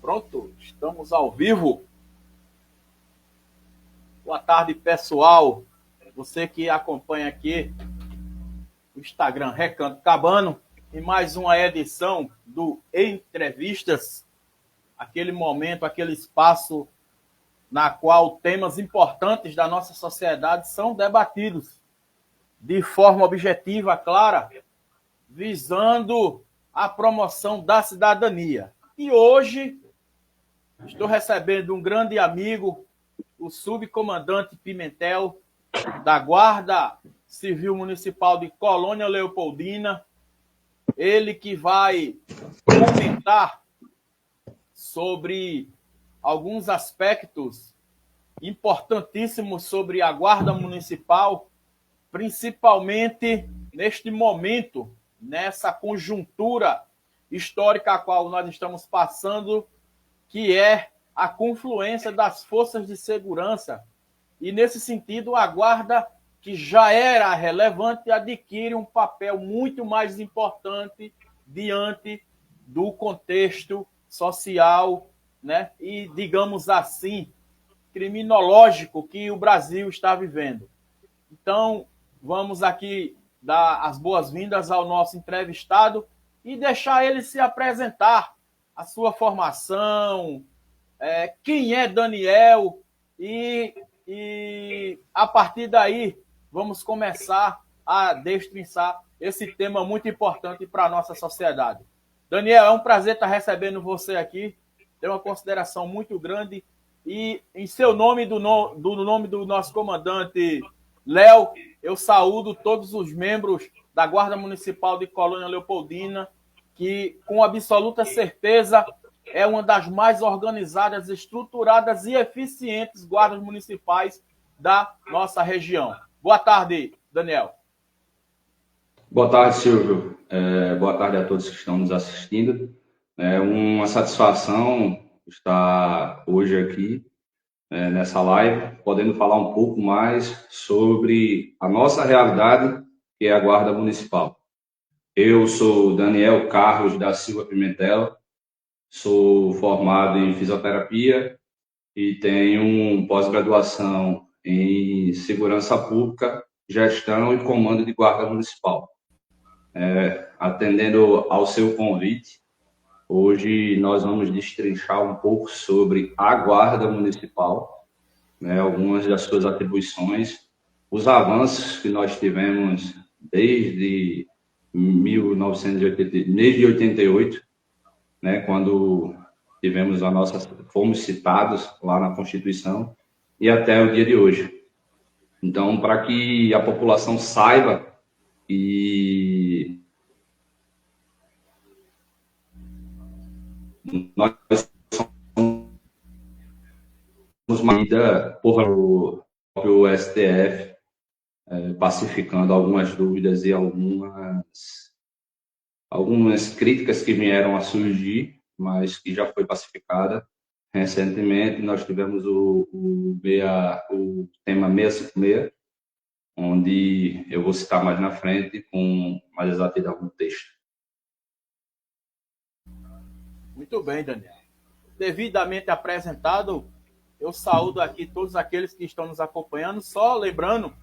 Pronto, estamos ao vivo. Boa tarde, pessoal. Você que acompanha aqui o Instagram Recanto Cabano e mais uma edição do Entrevistas, aquele momento, aquele espaço na qual temas importantes da nossa sociedade são debatidos de forma objetiva, clara, visando a promoção da cidadania. E hoje estou recebendo um grande amigo, o subcomandante Pimentel, da Guarda Civil Municipal de Colônia Leopoldina. Ele que vai comentar sobre alguns aspectos importantíssimos sobre a Guarda Municipal, principalmente neste momento, nessa conjuntura histórica a qual nós estamos passando, que é a confluência das forças de segurança. E, nesse sentido, a Guarda, que já era relevante, adquire um papel muito mais importante diante do contexto social, né, e, digamos assim, criminológico que o Brasil está vivendo. Então, vamos aqui dar as boas-vindas ao nosso entrevistado e deixar ele se apresentar, a sua formação, quem é Daniel, e a partir daí vamos começar a destrinçar esse tema muito importante para a nossa sociedade. Daniel, é um prazer estar recebendo você aqui, tenho uma consideração muito grande e em seu nome, do nome do nosso comandante Léo, eu saúdo todos os membros da Guarda Municipal de Colônia Leopoldina, que, com absoluta certeza, é uma das mais organizadas, estruturadas e eficientes guardas municipais da nossa região. Boa tarde, Daniel. Boa tarde, Silvio. Boa tarde a todos que estão nos assistindo. É uma satisfação estar hoje aqui, nessa live, podendo falar um pouco mais sobre a nossa realidade, que é a Guarda Municipal. Eu sou Daniel Carlos da Silva Pimentel, sou formado em fisioterapia e tenho pós-graduação em segurança pública, gestão e comando de guarda municipal. Atendendo ao seu convite, hoje nós vamos destrinchar um pouco sobre a Guarda Municipal, né, algumas das suas atribuições, os avanços que nós tivemos desde 1988, né, quando tivemos fomos citados lá na Constituição, e até o dia de hoje. Então, para que a população saiba que nós somos medida por o próprio STF, pacificando algumas dúvidas e algumas críticas que vieram a surgir, mas que já foi pacificada. Recentemente, nós tivemos o tema 656, onde eu vou citar mais na frente com mais exatidão no texto. Muito bem, Daniel. Devidamente apresentado, eu saúdo aqui todos aqueles que estão nos acompanhando, só lembrando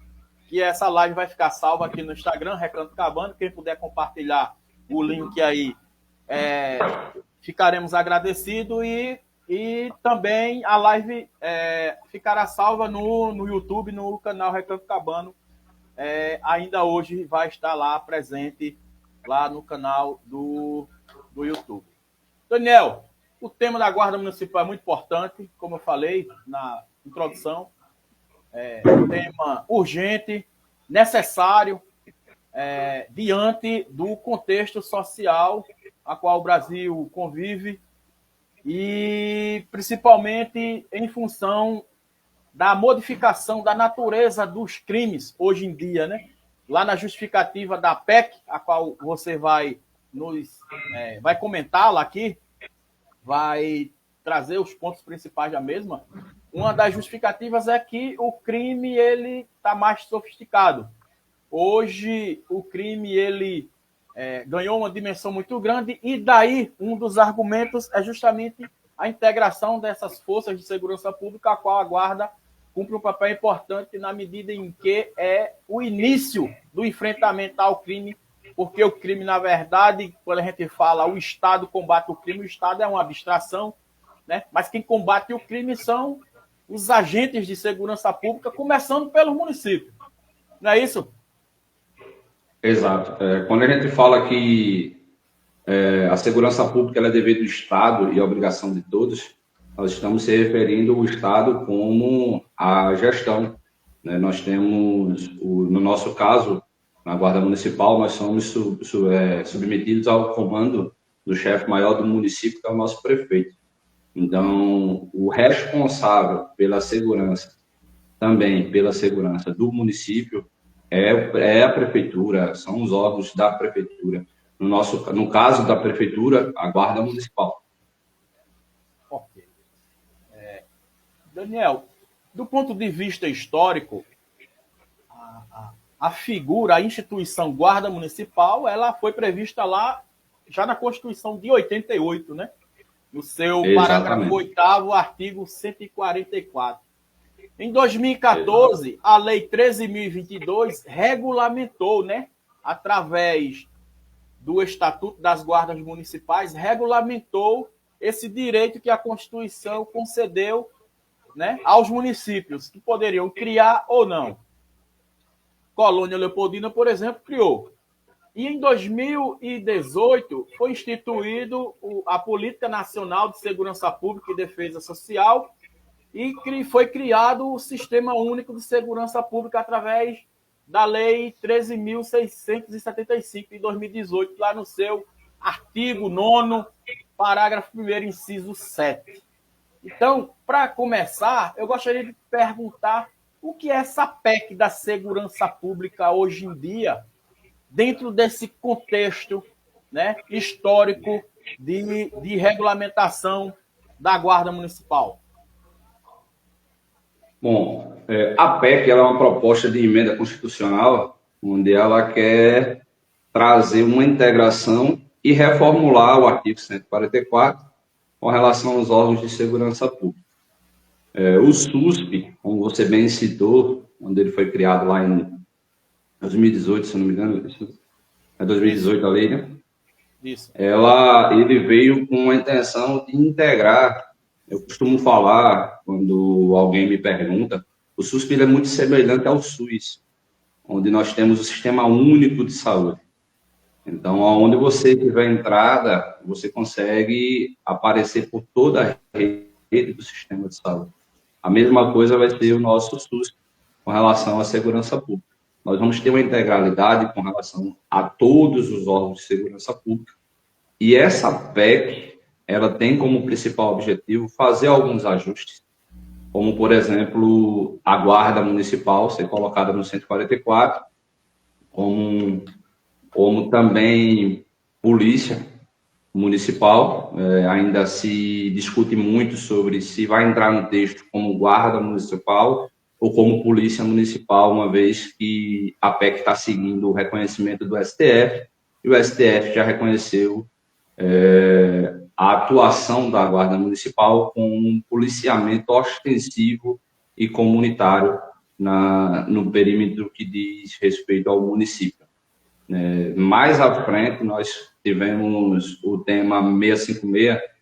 que essa live vai ficar salva aqui no Instagram, Recanto Cabano. Quem puder compartilhar o link aí, ficaremos agradecidos, e também a live ficará salva no YouTube, no canal Recanto Cabano. Ainda hoje vai estar lá presente lá no canal do YouTube. Daniel, o tema da Guarda Municipal é muito importante, como eu falei na introdução. Um tema urgente, necessário, diante do contexto social a qual o Brasil convive e principalmente em função da modificação da natureza dos crimes hoje em dia, né? Lá na justificativa da PEC, a qual você vai comentá-la aqui, vai trazer os pontos principais da mesma. Uma das justificativas é que o crime ele está mais sofisticado. Hoje, o crime ele ganhou uma dimensão muito grande, e daí um dos argumentos é justamente a integração dessas forças de segurança pública, a qual a Guarda cumpre um papel importante na medida em que é o início do enfrentamento ao crime, porque o crime, na verdade, quando a gente fala o Estado combate o crime, o Estado é uma abstração, né? Mas quem combate o crime são os agentes de segurança pública, começando pelo município. Não é isso? Exato. Quando a gente fala que a segurança pública ela é dever do Estado e obrigação de todos, nós estamos se referindo ao Estado como a gestão, né? Nós temos, no nosso caso, na Guarda Municipal, nós somos submetidos ao comando do chefe maior do município, que é o nosso prefeito. Então, o responsável pela segurança, também pela segurança do município, é a prefeitura, são os órgãos da prefeitura. No caso da prefeitura, a Guarda Municipal. Ok. Daniel, do ponto de vista histórico, a figura, a instituição Guarda Municipal, ela foi prevista lá já na Constituição de 88, né? No seu parágrafo 8º, artigo 144. Em 2014, a Lei 13.022 regulamentou, né, através do Estatuto das Guardas Municipais, regulamentou esse direito que a Constituição concedeu, né, aos municípios, que poderiam criar ou não. Colônia Leopoldina, por exemplo, criou. E em 2018 foi instituído a Política Nacional de Segurança Pública e Defesa Social e foi criado o Sistema Único de Segurança Pública através da Lei 13.675 de 2018, lá no seu artigo 9º, parágrafo 1º, inciso 7. Então, para começar, eu gostaria de perguntar o que é essa PEC da segurança pública hoje em dia, dentro desse contexto, né, histórico de regulamentação da Guarda Municipal. Bom, a PEC ela é uma proposta de emenda constitucional, onde ela quer trazer uma integração e reformular o artigo 144 com relação aos órgãos de segurança pública. O SUSP, como você bem citou, onde ele foi criado lá em 2018, se não me engano, é 2018 a lei, né? Isso. Ele veio com a intenção de integrar. Eu costumo falar, quando alguém me pergunta, o SUSP é muito semelhante ao SUS, onde nós temos o Sistema Único de Saúde. Então, onde você tiver entrada, você consegue aparecer por toda a rede do sistema de saúde. A mesma coisa vai ser o nosso SUS com relação à segurança pública. Nós vamos ter uma integralidade com relação a todos os órgãos de segurança pública. E essa PEC, ela tem como principal objetivo fazer alguns ajustes, como, por exemplo, a Guarda Municipal ser colocada no 144, como também Polícia Municipal. Ainda se discute muito sobre se vai entrar no texto como Guarda Municipal ou como Polícia Municipal, uma vez que a PEC está seguindo o reconhecimento do STF, e o STF já reconheceu a atuação da Guarda Municipal com um policiamento ostensivo e comunitário no perímetro que diz respeito ao município. Mais à frente, nós tivemos o tema 656,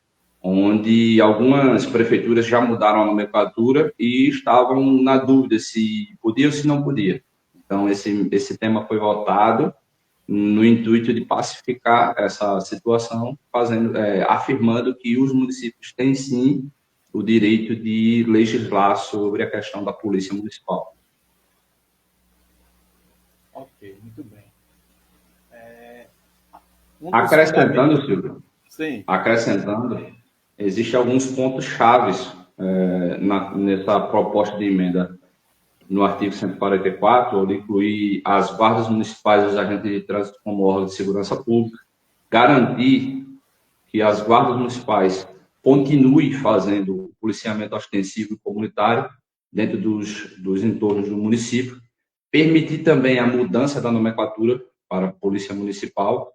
onde algumas prefeituras já mudaram a nomenclatura e estavam na dúvida se podia ou se não podia. Então, esse tema foi votado no intuito de pacificar essa situação, afirmando que os municípios têm, sim, o direito de legislar sobre a questão da polícia municipal. Ok, muito bem. Acrescentando, Silvio, sim. existem alguns pontos chaves nessa proposta de emenda no artigo 144, onde incluir as guardas municipais e os agentes de trânsito como órgão de segurança pública, garantir que as guardas municipais continuem fazendo policiamento ostensivo e comunitário dentro dos entornos do município, permitir também a mudança da nomenclatura para a Polícia Municipal,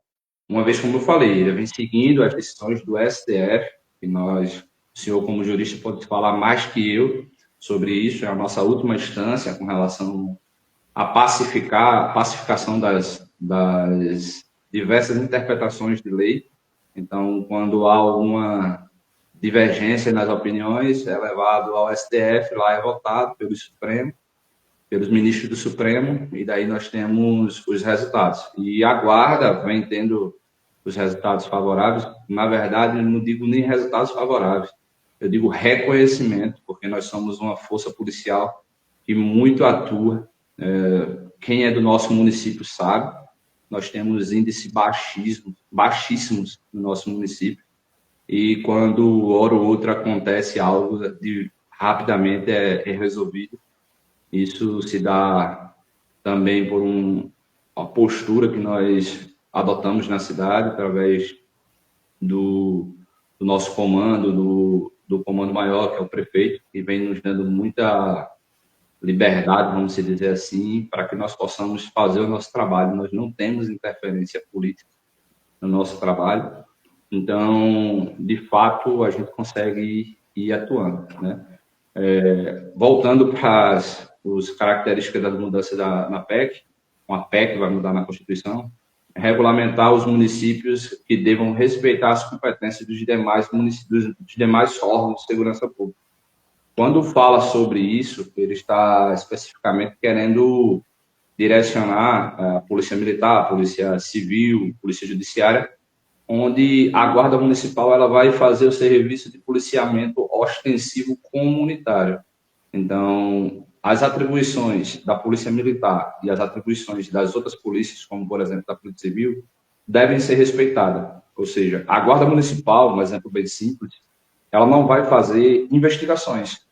uma vez, como eu falei, ele vem seguindo as decisões do STF, que nós o senhor, como jurista, pode falar mais que eu sobre isso, é a nossa última instância com relação à pacificação das diversas interpretações de lei. Então, quando há alguma divergência nas opiniões, é levado ao STF, lá é votado pelo Supremo, pelos ministros do Supremo, e daí nós temos os resultados. E a guarda vem tendo os resultados favoráveis. Na verdade, eu não digo nem resultados favoráveis, eu digo reconhecimento, porque nós somos uma força policial que muito atua. Quem é do nosso município sabe, nós temos índices baixíssimos no nosso município, e quando hora ou outra acontece algo, rapidamente é resolvido. Isso se dá também por uma postura que nós adotamos na cidade, através do nosso comando, do comando maior, que é o prefeito, que vem nos dando muita liberdade, vamos dizer assim, para que nós possamos fazer o nosso trabalho. Nós não temos interferência política no nosso trabalho, então, de fato, a gente consegue ir atuando, né? Voltando para as características da mudança na PEC, uma PEC vai mudar na Constituição, regulamentar os municípios que devam respeitar as competências dos demais órgãos de segurança pública. Quando fala sobre isso, ele está especificamente querendo direcionar a Polícia Militar, a Polícia Civil, a Polícia Judiciária, onde a Guarda Municipal ela vai fazer o serviço de policiamento ostensivo comunitário. Então, as atribuições da Polícia Militar e as atribuições das outras polícias, como, por exemplo, da Polícia Civil, devem ser respeitadas. Ou seja, a Guarda Municipal, um exemplo bem simples, ela não vai fazer investigações,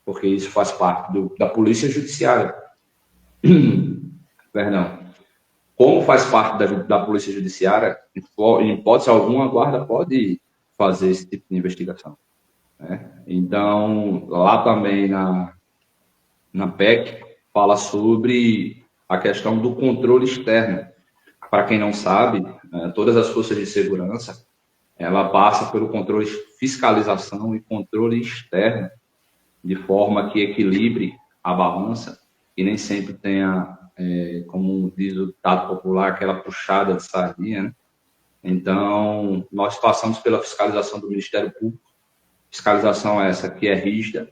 porque isso faz parte da Polícia Judiciária. Perdão. Como faz parte da Polícia Judiciária, em hipótese alguma, a Guarda pode fazer esse tipo de investigação, né? Então, lá também na PEC, fala sobre a questão do controle externo. Para quem não sabe, todas as forças de segurança, ela passa pelo controle, fiscalização e controle externo, de forma que equilibre a balança e nem sempre tenha, como diz o ditado popular, aquela puxada de sardinha, né? Então, nós passamos pela fiscalização do Ministério Público, fiscalização essa que é rígida,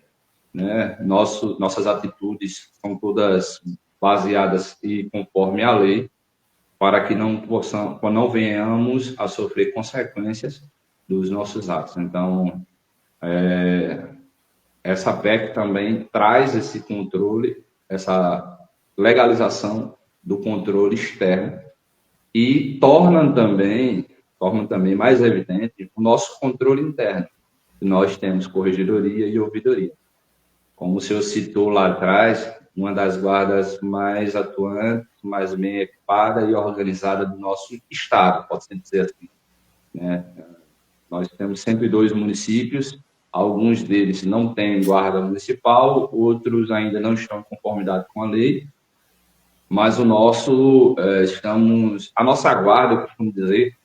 né? Nossas atitudes são todas baseadas e conforme a lei, para que não venhamos a sofrer consequências dos nossos atos. Então, essa PEC também traz esse controle, essa legalização do controle externo e torna também mais evidente o nosso controle interno. Nós temos corregedoria e ouvidoria. Como o senhor citou lá atrás, uma das guardas mais atuantes, mais bem equipada e organizada do nosso estado, pode-se dizer assim, né? Nós temos 102 municípios, alguns deles não têm guarda municipal, outros ainda não estão em conformidade com a lei, mas a nossa guarda, eu costumo dizer,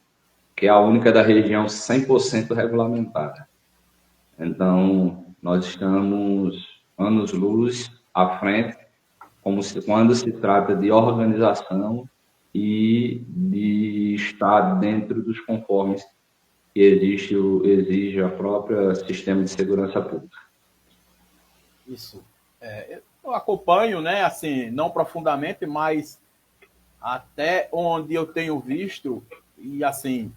que é a única da região 100% regulamentada. Então, nós estamos anos-luz à frente, quando se trata de organização e de estar dentro dos conformes que exige a própria sistema de segurança pública. Isso. Eu acompanho, né, assim, não profundamente, mas até onde eu tenho visto, e assim,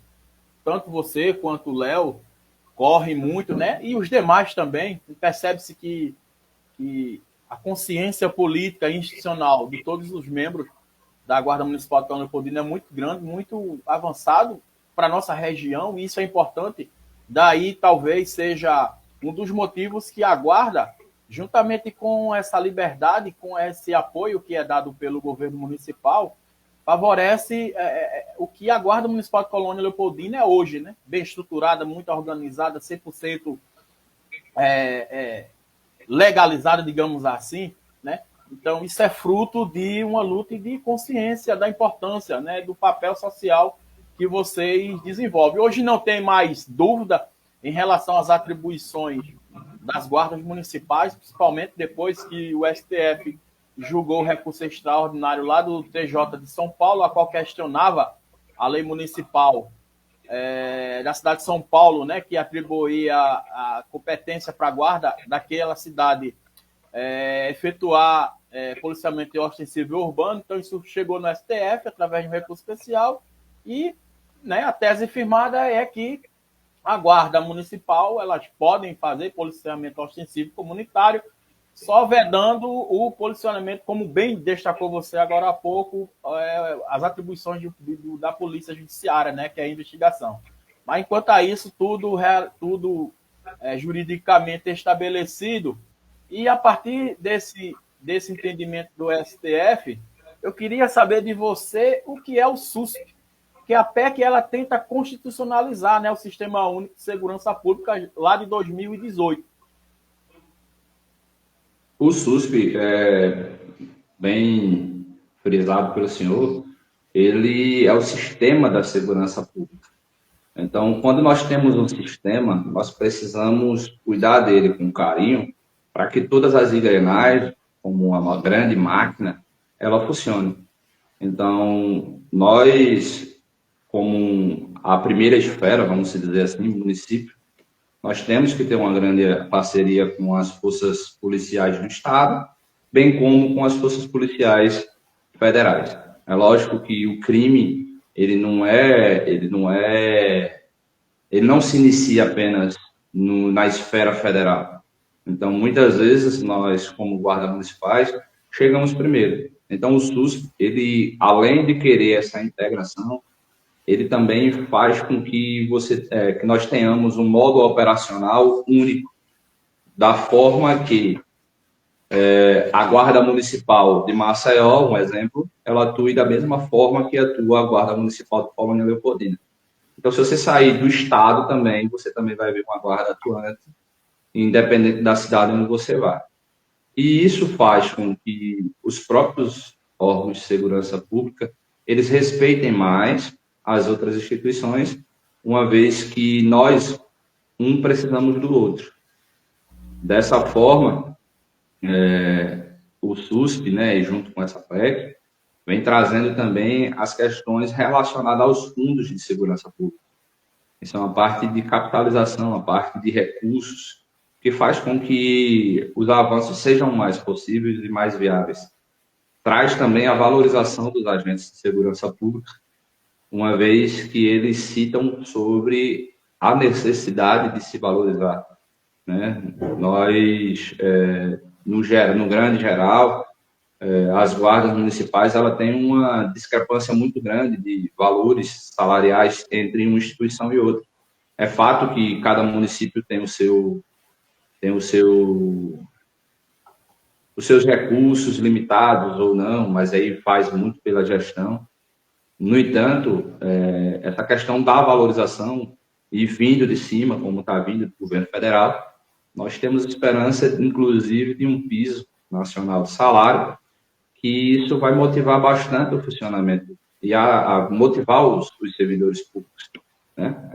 tanto você quanto o Léo correm muito, né, e os demais também, percebe-se que a consciência política e institucional de todos os membros da Guarda Municipal de Colônia Leopoldina é muito grande, muito avançado para a nossa região, e isso é importante. Daí talvez seja um dos motivos que a Guarda, juntamente com essa liberdade, com esse apoio que é dado pelo governo municipal, favorece o que a Guarda Municipal de Colônia Leopoldina é hoje, né? Bem estruturada, muito organizada, 100% legalizada, digamos assim, né? Então, isso é fruto de uma luta e de consciência da importância, né, do papel social que vocês desenvolvem. Hoje não tem mais dúvida em relação às atribuições das guardas municipais, principalmente depois que o STF julgou o recurso extraordinário lá do TJ de São Paulo, a qual questionava a lei municipal da cidade de São Paulo, né, que atribuía a competência para a guarda daquela cidade efetuar policiamento ostensivo e urbano. Então, isso chegou no STF através de um recurso especial e, né, a tese firmada é que a guarda municipal, elas podem fazer policiamento ostensivo comunitário, só vedando o policionamento, como bem destacou você agora há pouco, as atribuições da polícia judiciária, né, que é a investigação. Mas, enquanto a isso, tudo juridicamente estabelecido. E, a partir desse entendimento do STF, eu queria saber de você o que é o SUSP, que a PEC ela tenta constitucionalizar, né, o Sistema Único de Segurança Pública lá de 2018. O SUSP, bem frisado pelo senhor, ele é o sistema da segurança pública. Então, quando nós temos um sistema, nós precisamos cuidar dele com carinho para que todas as engrenagens, como uma grande máquina, ela funcione. Então, nós, como a primeira esfera, vamos dizer assim, município, nós temos que ter uma grande parceria com as forças policiais do Estado, bem como com as forças policiais federais. É lógico que o crime, ele não se inicia apenas na esfera federal. Então, muitas vezes, nós, como guardas municipais, chegamos primeiro. Então, o SUS, ele, além de querer essa integração, ele também faz com que que nós tenhamos um modo operacional único, da forma que a Guarda Municipal de Maceió, um exemplo, ela atue da mesma forma que atua a Guarda Municipal de Colônia Leopoldina. Então, se você sair do estado também, você também vai ver uma guarda atuante, independente da cidade onde você vai. E isso faz com que os próprios órgãos de segurança pública, eles respeitem mais as outras instituições, uma vez que nós, precisamos do outro. Dessa forma, o SUSP, né, junto com essa PEC, vem trazendo também as questões relacionadas aos fundos de segurança pública. Isso é uma parte de capitalização, uma parte de recursos, que faz com que os avanços sejam mais possíveis e mais viáveis. Traz também a valorização dos agentes de segurança pública, uma vez que eles citam sobre a necessidade de se valorizar, né? Nós, no grande geral, as guardas municipais ela tem uma discrepância muito grande de valores salariais entre uma instituição e outra. É fato que cada município tem os seus recursos limitados ou não, mas aí faz muito pela gestão. No entanto, essa questão da valorização e vindo de cima, como está vindo do governo federal, nós temos esperança, inclusive, de um piso nacional de salário, que isso vai motivar bastante o funcionamento e a motivar os servidores públicos, né?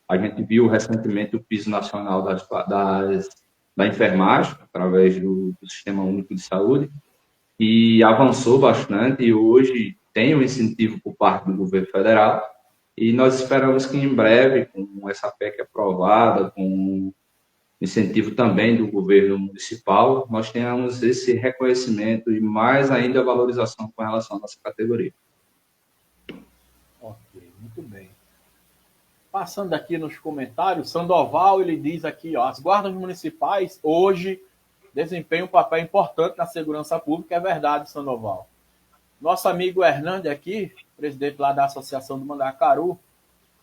A gente viu recentemente o piso nacional da enfermagem, através do Sistema Único de Saúde, e avançou bastante e hoje tem um incentivo por parte do governo federal e nós esperamos que em breve, com essa PEC aprovada, com incentivo também do governo municipal, nós tenhamos esse reconhecimento e mais ainda a valorização com relação à nossa categoria. Ok, muito bem. Passando aqui nos comentários, Sandoval, ele diz aqui, ó, as guardas municipais hoje desempenham um papel importante na segurança pública, é verdade, Sandoval. Nosso amigo Hernandes aqui, presidente lá da Associação do Mandacaru,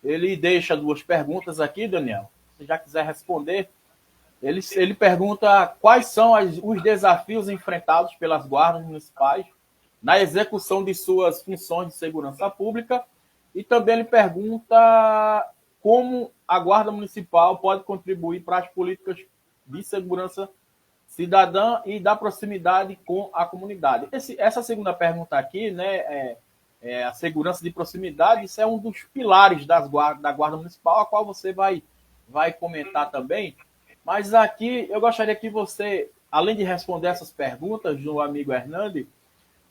ele deixa duas perguntas aqui, Daniel. Se já quiser responder, ele pergunta quais são os desafios enfrentados pelas guardas municipais na execução de suas funções de segurança pública e também ele pergunta como a Guarda Municipal pode contribuir para as políticas de segurança cidadã e da proximidade com a comunidade. Essa segunda pergunta aqui, né, a segurança de proximidade, isso é um dos pilares da Guarda Municipal, a qual você vai vai comentar também, mas aqui eu gostaria que você, além de responder essas perguntas do amigo Hernande,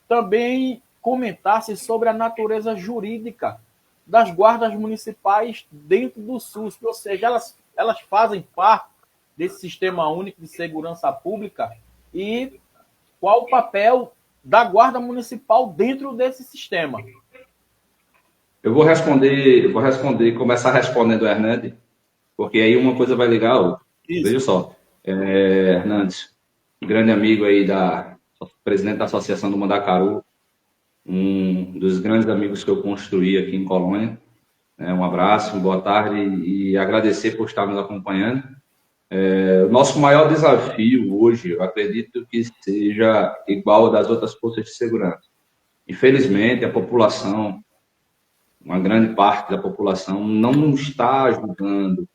também comentasse sobre a natureza jurídica das guardas municipais dentro do SUS, ou seja, elas fazem parte desse Sistema Único de Segurança Pública e qual o papel da Guarda Municipal dentro desse sistema. Eu vou responder, começar respondendo o Hernandes, porque aí uma coisa vai ligar a outra. Isso. Veja só, Hernandes, grande amigo aí presidente da Associação do Mandacaru, um dos grandes amigos que eu construí aqui em Colônia. Um abraço, boa tarde e agradecer por estar nos acompanhando. O nosso maior desafio hoje, eu acredito que seja igual ao das outras forças de segurança. Infelizmente, a população, uma grande parte da população, não está ajudando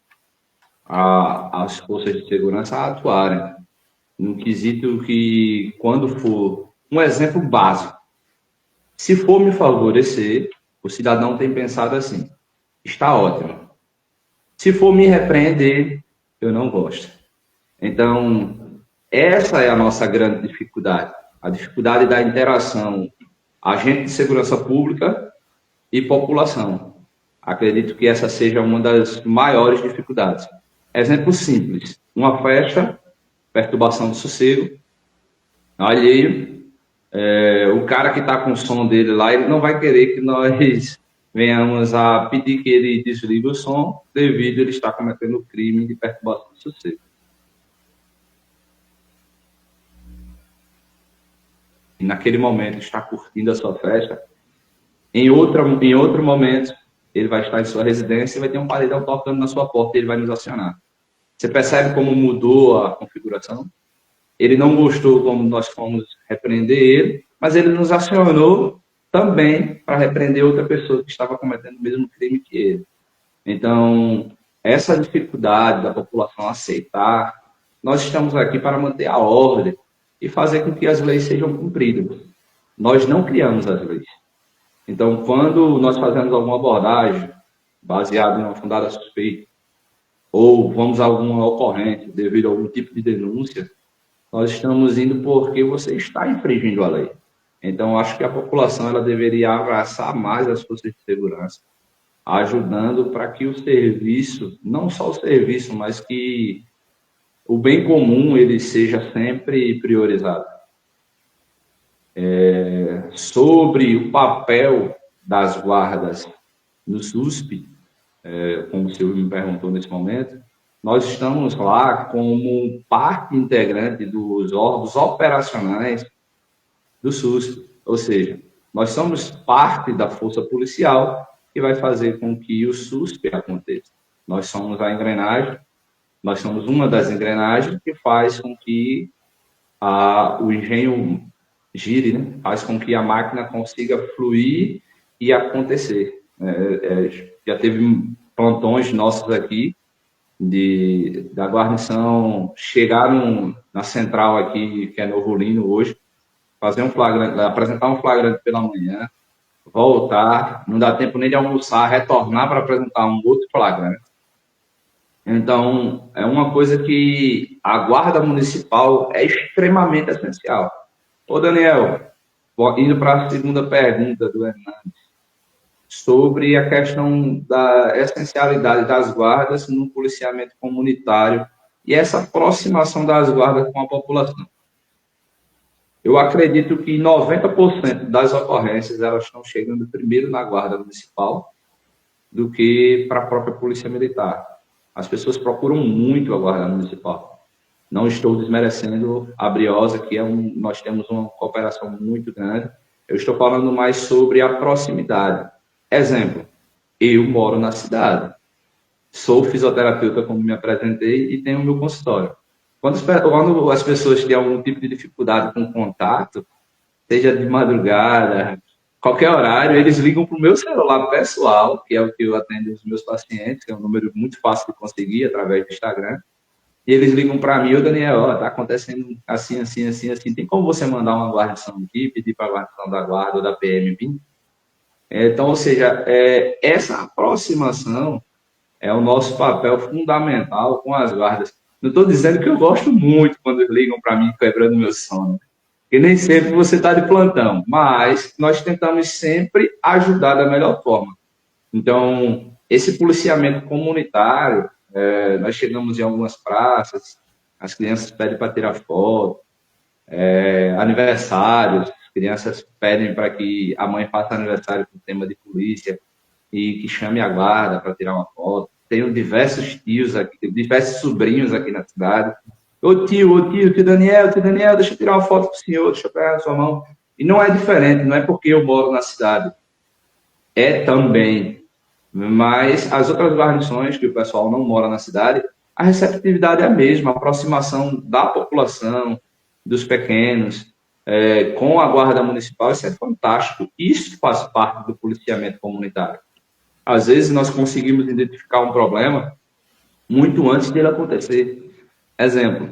as forças de segurança a atuarem. No quesito que, quando for um exemplo básico, se for me favorecer, o cidadão tem pensado assim, está ótimo. Se for me repreender, eu não gosto. Então, essa é a nossa grande dificuldade, a dificuldade da interação agente de segurança pública e população. Acredito que essa seja uma das maiores dificuldades. Exemplo simples, uma festa, perturbação do sossego, alheio, o cara que está com o som dele lá, ele não vai querer que nós venhamos a pedir que ele desligue o som devido a ele estar cometendo o crime de perturbação do sossego. E naquele momento está curtindo a sua festa, em outro momento ele vai estar em sua residência e vai ter um paredão tocando na sua porta e ele vai nos acionar. Você percebe como mudou a configuração? Ele não gostou como nós fomos repreender ele, mas ele nos acionou também para repreender outra pessoa que estava cometendo o mesmo crime que ele. Então, essa dificuldade da população aceitar, nós estamos aqui para manter a ordem e fazer com que as leis sejam cumpridas. Nós não criamos as leis. Então, quando nós fazemos alguma abordagem baseada em uma fundada suspeita, ou vamos a alguma ocorrência devido a algum tipo de denúncia, nós estamos indo porque você está infringindo a lei. Então, acho que a população ela deveria abraçar mais as forças de segurança, ajudando para que o serviço, não só o serviço, mas que o bem comum ele seja sempre priorizado. Sobre o papel das guardas no SUSP, como o senhor me perguntou nesse momento, nós estamos lá como parte integrante dos órgãos operacionais do SUSP, ou seja, nós somos parte da força policial que vai fazer com que o SUSP aconteça. Nós somos a engrenagem, nós somos uma das engrenagens que faz com que o engenho gire, né? Faz com que a máquina consiga fluir e acontecer. Já teve plantões nossos aqui da guarnição, chegaram na central aqui, que é Novo Lino hoje, fazer um flagrante, apresentar um flagrante pela manhã, voltar, não dá tempo nem de almoçar, retornar para apresentar um outro flagrante. Então, é uma coisa que a guarda municipal é extremamente essencial. Ô, Daniel, indo para a segunda pergunta do Hernandes, sobre a questão da essencialidade das guardas no policiamento comunitário e essa aproximação das guardas com a população. Eu acredito que 90% das ocorrências elas estão chegando primeiro na guarda municipal do que para a própria polícia militar. As pessoas procuram muito a guarda municipal. Não estou desmerecendo a Briosa, que nós temos uma cooperação muito grande. Eu estou falando mais sobre a proximidade. Exemplo, eu moro na cidade. Sou fisioterapeuta, como me apresentei, e tenho o meu consultório. Quando as pessoas têm algum tipo de dificuldade com contato, seja de madrugada, qualquer horário, eles ligam para o meu celular pessoal, que é o que eu atendo os meus pacientes, que é um número muito fácil de conseguir através do Instagram. E eles ligam para mim, ô Daniel, está acontecendo assim, assim, assim, assim. Tem como você mandar uma guarnição aqui, pedir para a guarnição da guarda ou da PM vir? Então, ou seja, essa aproximação é o nosso papel fundamental com as guardas. Não estou dizendo que eu gosto muito quando ligam para mim quebrando meu sono, porque nem sempre você está de plantão, mas nós tentamos sempre ajudar da melhor forma. Então, esse policiamento comunitário, nós chegamos em algumas praças, as crianças pedem para tirar foto, aniversários, crianças pedem para que a mãe faça aniversário com tema de polícia e que chame a guarda para tirar uma foto. Tenho diversos tios aqui, diversos sobrinhos aqui na cidade. Tio Daniel, deixa eu tirar uma foto com o senhor, deixa eu pegar a sua mão. E não é diferente, não é porque eu moro na cidade. É também. Mas as outras guarnições, que o pessoal não mora na cidade, a receptividade é a mesma, a aproximação da população, dos pequenos, com a guarda municipal, isso é fantástico. Isso faz parte do policiamento comunitário. Às vezes nós conseguimos identificar um problema muito antes dele acontecer. Exemplo,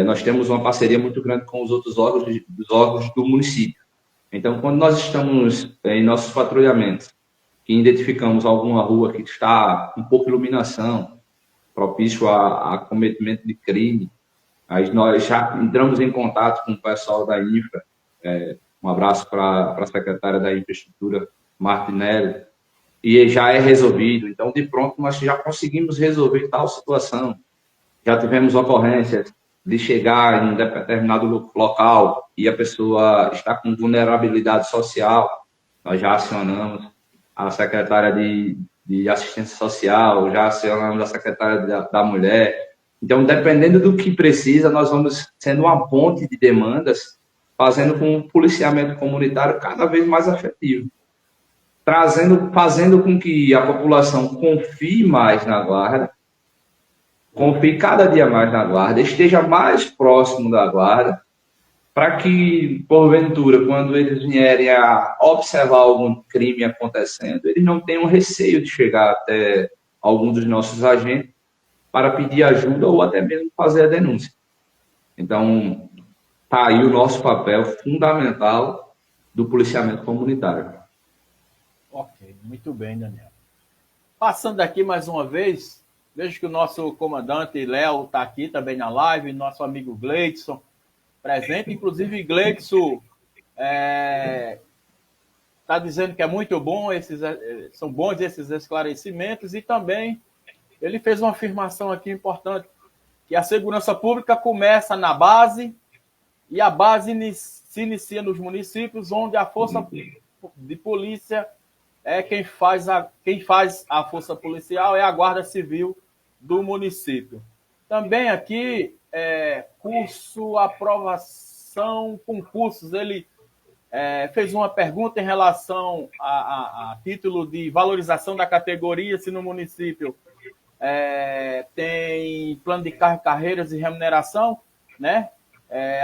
nós temos uma parceria muito grande com os outros órgãos do município. Então, quando nós estamos em nossos patrulhamentos, que identificamos alguma rua que está com pouca iluminação, propício a cometimento de crime, aí nós já entramos em contato com o pessoal da Infra, um abraço para a secretária da Infraestrutura, Martinelli, e já é resolvido. Então, de pronto, nós já conseguimos resolver tal situação. Já tivemos ocorrências de chegar em um determinado local e a pessoa está com vulnerabilidade social, nós já acionamos a secretária de assistência social, já acionamos a secretária da mulher. Então, dependendo do que precisa, nós vamos sendo uma ponte de demandas, fazendo com um policiamento comunitário cada vez mais efetivo, fazendo com que a população confie mais na guarda, confie cada dia mais na guarda, esteja mais próximo da guarda, para que, porventura, quando eles vierem a observar algum crime acontecendo, eles não tenham receio de chegar até algum dos nossos agentes para pedir ajuda ou até mesmo fazer a denúncia. Então, está aí o nosso papel fundamental do policiamento comunitário. Ok, muito bem, Daniel. Passando aqui mais uma vez, vejo que o nosso comandante Léo está aqui também na live, nosso amigo Gleidson presente, inclusive Gleidson está dizendo que é muito bom, são bons esses esclarecimentos, e também ele fez uma afirmação aqui importante, que a segurança pública começa na base, e a base se inicia nos municípios, onde a força de polícia quem faz a força policial é a Guarda Civil do município. Também aqui, curso, aprovação, concursos, ele fez uma pergunta em relação a título de valorização da categoria, se no município tem plano de carreiras e remuneração, né?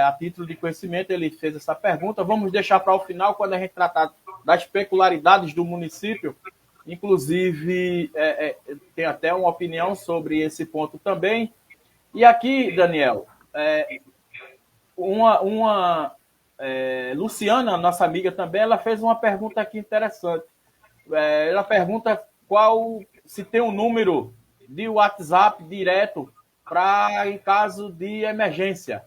A título de conhecimento, ele fez essa pergunta. Vamos deixar para o final, quando a gente tratar das peculiaridades do município. Inclusive, tem até uma opinião sobre esse ponto também. E aqui, Daniel, Luciana, nossa amiga também, ela fez uma pergunta aqui interessante. Ela pergunta se tem um número de WhatsApp direto em caso de emergência.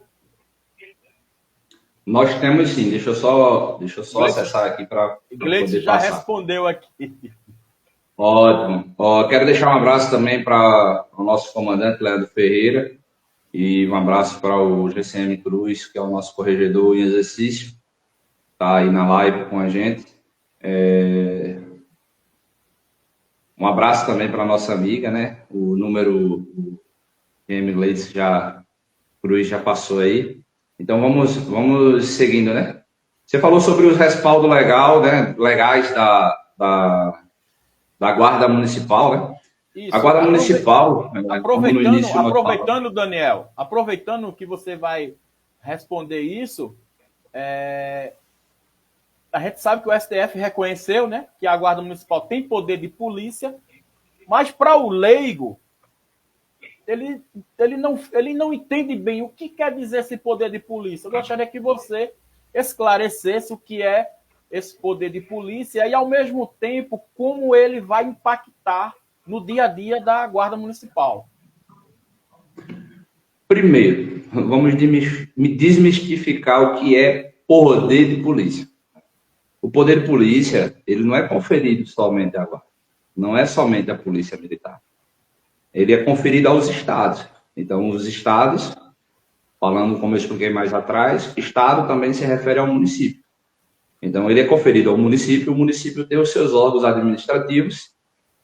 Nós temos sim, deixa eu só acessar aqui para Gleidson já passar. Respondeu aqui. Ótimo. Quero deixar um abraço também para o nosso comandante Leandro Ferreira e um abraço para o GCM Cruz, que é o nosso corregedor em exercício, está aí na live com a gente. Um abraço também para a nossa amiga, né? O número GM Cruz já passou aí. Então, vamos seguindo, né? Você falou sobre os respaldos legais da Guarda Municipal, né? Isso. A Guarda Municipal... Aproveitando, Daniel, aproveitando que você vai responder isso, a gente sabe que o STF reconheceu, né, que a Guarda Municipal tem poder de polícia, mas para o leigo, ele não entende bem o que quer dizer esse poder de polícia. Eu gostaria que você esclarecesse o que é esse poder de polícia e, ao mesmo tempo, como ele vai impactar no dia a dia da Guarda Municipal? Primeiro, vamos desmistificar o que é poder de polícia. O poder de polícia, ele não é conferido somente à Guarda, não é somente à Polícia Militar. Ele é conferido aos estados. Então, os estados, falando como eu expliquei mais atrás, estado também se refere ao município. Então, ele é conferido ao município, o município tem os seus órgãos administrativos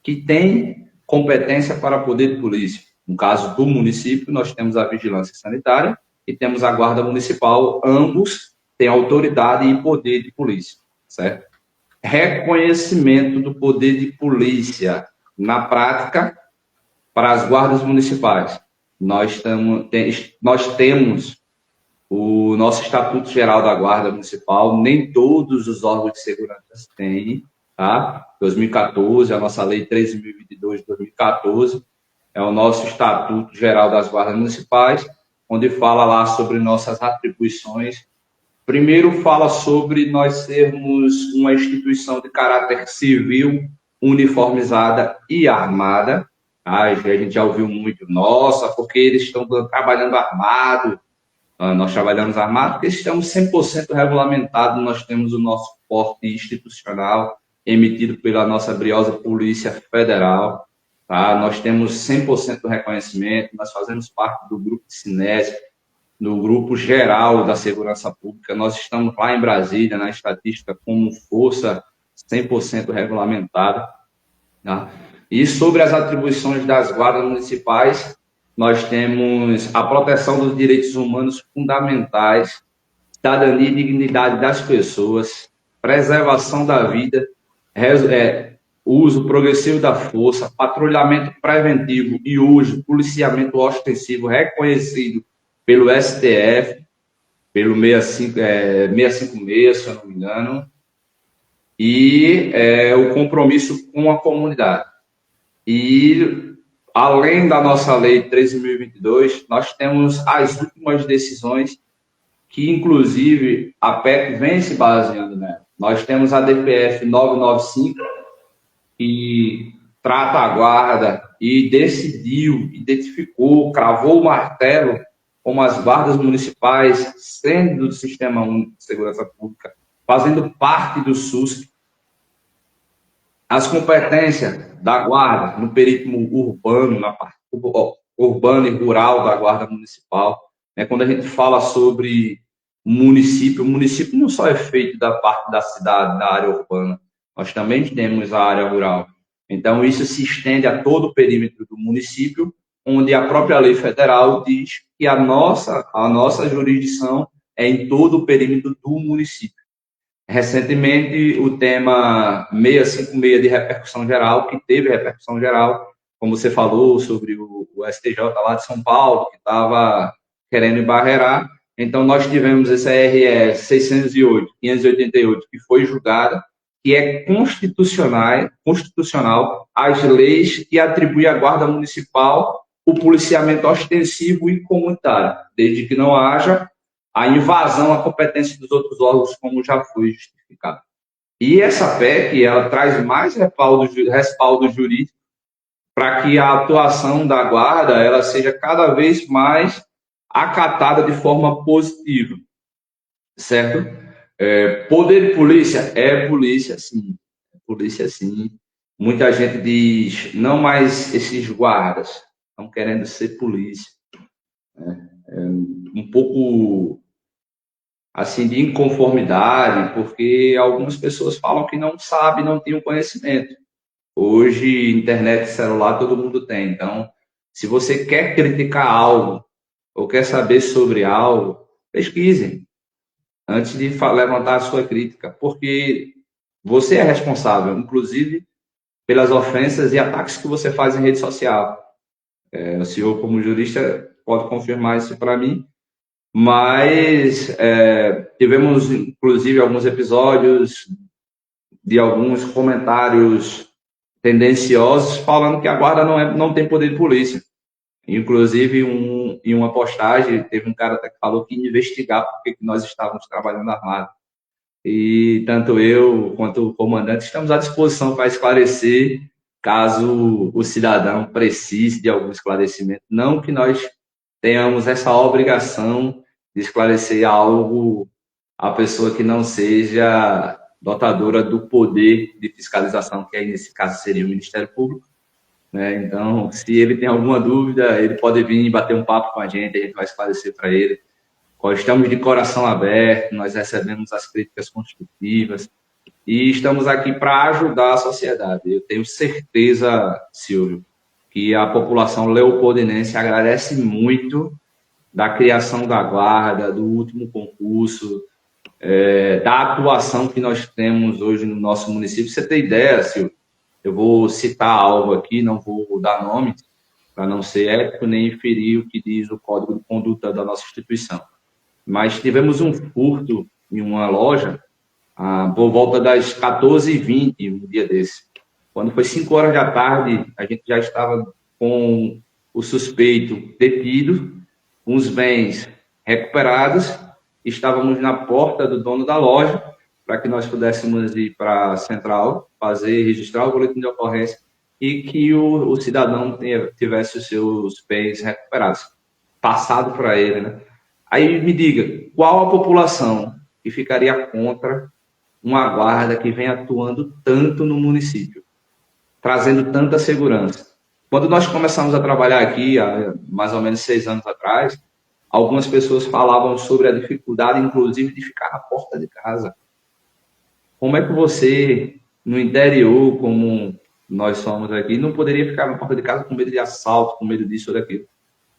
que têm competência para poder de polícia. No caso do município, nós temos a vigilância sanitária e temos a guarda municipal, ambos têm autoridade e poder de polícia, certo? Reconhecimento do poder de polícia na prática para as guardas municipais. Nós temos o nosso Estatuto Geral da Guarda Municipal, nem todos os órgãos de segurança têm, tá? 2014, a nossa Lei 13.022 de 2014, é o nosso Estatuto Geral das Guardas Municipais, onde fala lá sobre nossas atribuições. Primeiro, fala sobre nós sermos uma instituição de caráter civil, uniformizada e armada. A gente já ouviu muito, nossa, porque eles estão trabalhando armado. Nós trabalhamos armado porque estamos 100% regulamentados, nós temos o nosso porte institucional emitido pela nossa briosa Polícia Federal, tá? Nós temos 100% do reconhecimento, nós fazemos parte do grupo de Sinesp, no grupo geral da segurança pública, nós estamos lá em Brasília, na estatística, como força 100% regulamentada, tá? E sobre as atribuições das guardas municipais, nós temos a proteção dos direitos humanos fundamentais, cidadania e dignidade das pessoas, preservação da vida, uso progressivo da força, patrulhamento preventivo e hoje policiamento ostensivo reconhecido pelo STF, pelo 656, se eu não me engano, e o compromisso com a comunidade. E além da nossa Lei 13.022, nós temos as últimas decisões que, inclusive, a PEC vem se baseando nela. Nós temos a DPF 995, que trata a guarda e decidiu, identificou, cravou o martelo como as guardas municipais, sendo do Sistema Único de Segurança Pública, fazendo parte do SUSP. As competências da guarda no perímetro urbano, na parte urbana e rural da guarda municipal. Quando a gente fala sobre o município não só é feito da parte da cidade, da área urbana, nós também temos a área rural. Então, isso se estende a todo o perímetro do município, onde a própria lei federal diz que a nossa jurisdição é em todo o perímetro do município. Recentemente, o tema 656 de repercussão geral, que teve repercussão geral, como você falou, sobre o STJ lá de São Paulo, que estava querendo embarrear. Então, nós tivemos essa RE 608, 588, que foi julgada, que é constitucional as leis que atribuem à Guarda Municipal o policiamento ostensivo e comunitário, desde que não haja a invasão à competência dos outros órgãos, como já foi justificado. E essa PEC, ela traz mais respaldo jurídico para que a atuação da guarda ela seja cada vez mais acatada de forma positiva, certo? Poder de polícia? É polícia, sim. Polícia, sim. Muita gente diz, não mais esses guardas estão querendo ser polícia. Um pouco assim, de inconformidade, porque algumas pessoas falam que não sabem, não têm o conhecimento. Hoje, internet, celular, todo mundo tem. Então, se você quer criticar algo ou quer saber sobre algo, pesquise antes de levantar a sua crítica, porque você é responsável, inclusive, pelas ofensas e ataques que você faz em rede social. O senhor, como jurista, pode confirmar isso para mim. Mas tivemos, inclusive, alguns episódios de alguns comentários tendenciosos falando que a guarda não tem poder de polícia. Inclusive, em uma postagem, teve um cara até que falou que ia investigar porque nós estávamos trabalhando armado. E tanto eu quanto o comandante estamos à disposição para esclarecer caso o cidadão precise de algum esclarecimento. Não que nós tenhamos essa obrigação de esclarecer algo à pessoa que não seja dotadora do poder de fiscalização, que aí, nesse caso, seria o Ministério Público, né? Então, se ele tem alguma dúvida, ele pode vir bater um papo com a gente vai esclarecer para ele. Nós estamos de coração aberto, nós recebemos as críticas construtivas e estamos aqui para ajudar a sociedade. Eu tenho certeza, Silvio, que a população leopoldinense agradece muito da criação da guarda, do último concurso, da atuação que nós temos hoje no nosso município. Você tem ideia, Silvio? Eu vou citar algo aqui, não vou dar nome, para não ser ético nem ferir o que diz o Código de Conduta da nossa instituição. Mas tivemos um furto em uma loja por volta das 14h20, um dia desse. Quando foi 5 horas da tarde, a gente já estava com o suspeito detido, com os bens recuperados, estávamos na porta do dono da loja, para que nós pudéssemos ir para a central, registrar o boletim de ocorrência e que o cidadão tivesse os seus bens recuperados, passado para ele, né? Aí me diga, qual a população que ficaria contra uma guarda que vem atuando tanto no município, trazendo tanta segurança? Quando nós começamos a trabalhar aqui, há mais ou menos 6 anos atrás, algumas pessoas falavam sobre a dificuldade, inclusive, de ficar na porta de casa. Como é que você, no interior, como nós somos aqui, não poderia ficar na porta de casa com medo de assalto, com medo disso ou daquilo?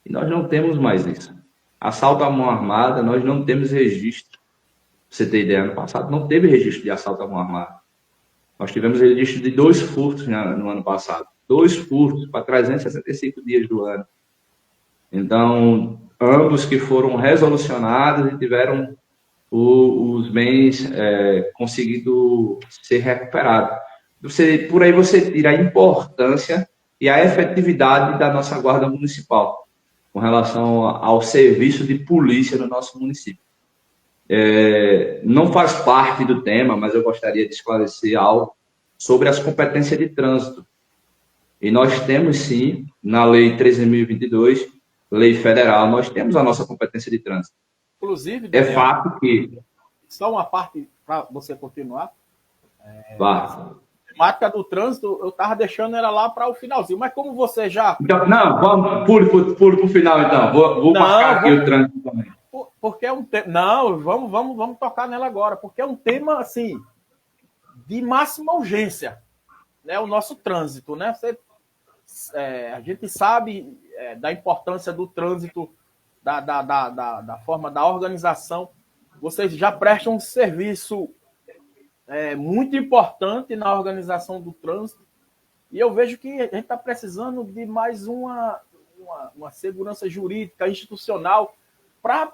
E nós não temos mais isso. Assalto à mão armada, nós não temos registro. Pra você ter ideia, ano passado não teve registro de assalto à mão armada. Nós tivemos registro de 2 furtos no ano passado. 2 furtos para 365 dias do ano. Então, ambos que foram resolucionados e tiveram os bens conseguido ser recuperados. Por aí você tira a importância e a efetividade da nossa Guarda Municipal com relação ao serviço de polícia no nosso município. Não faz parte do tema, mas eu gostaria de esclarecer algo sobre as competências de trânsito. E nós temos, sim, na Lei 13.022, Lei Federal, nós temos a nossa competência de trânsito. Inclusive, Daniel, fato que... Só uma parte para você continuar. A temática do trânsito, eu estava deixando ela lá para o finalzinho, mas como você já... Então, não, vamos, pule para o final, então. Vou marcar aqui o trânsito também. Porque é um tema... Não, vamos tocar nela agora, porque é um tema, assim, de máxima urgência, né? O nosso trânsito, né? A gente sabe da importância do trânsito, da forma da organização. Vocês já prestam um serviço muito importante na organização do trânsito, e eu vejo que a gente está precisando de mais uma segurança jurídica, institucional, para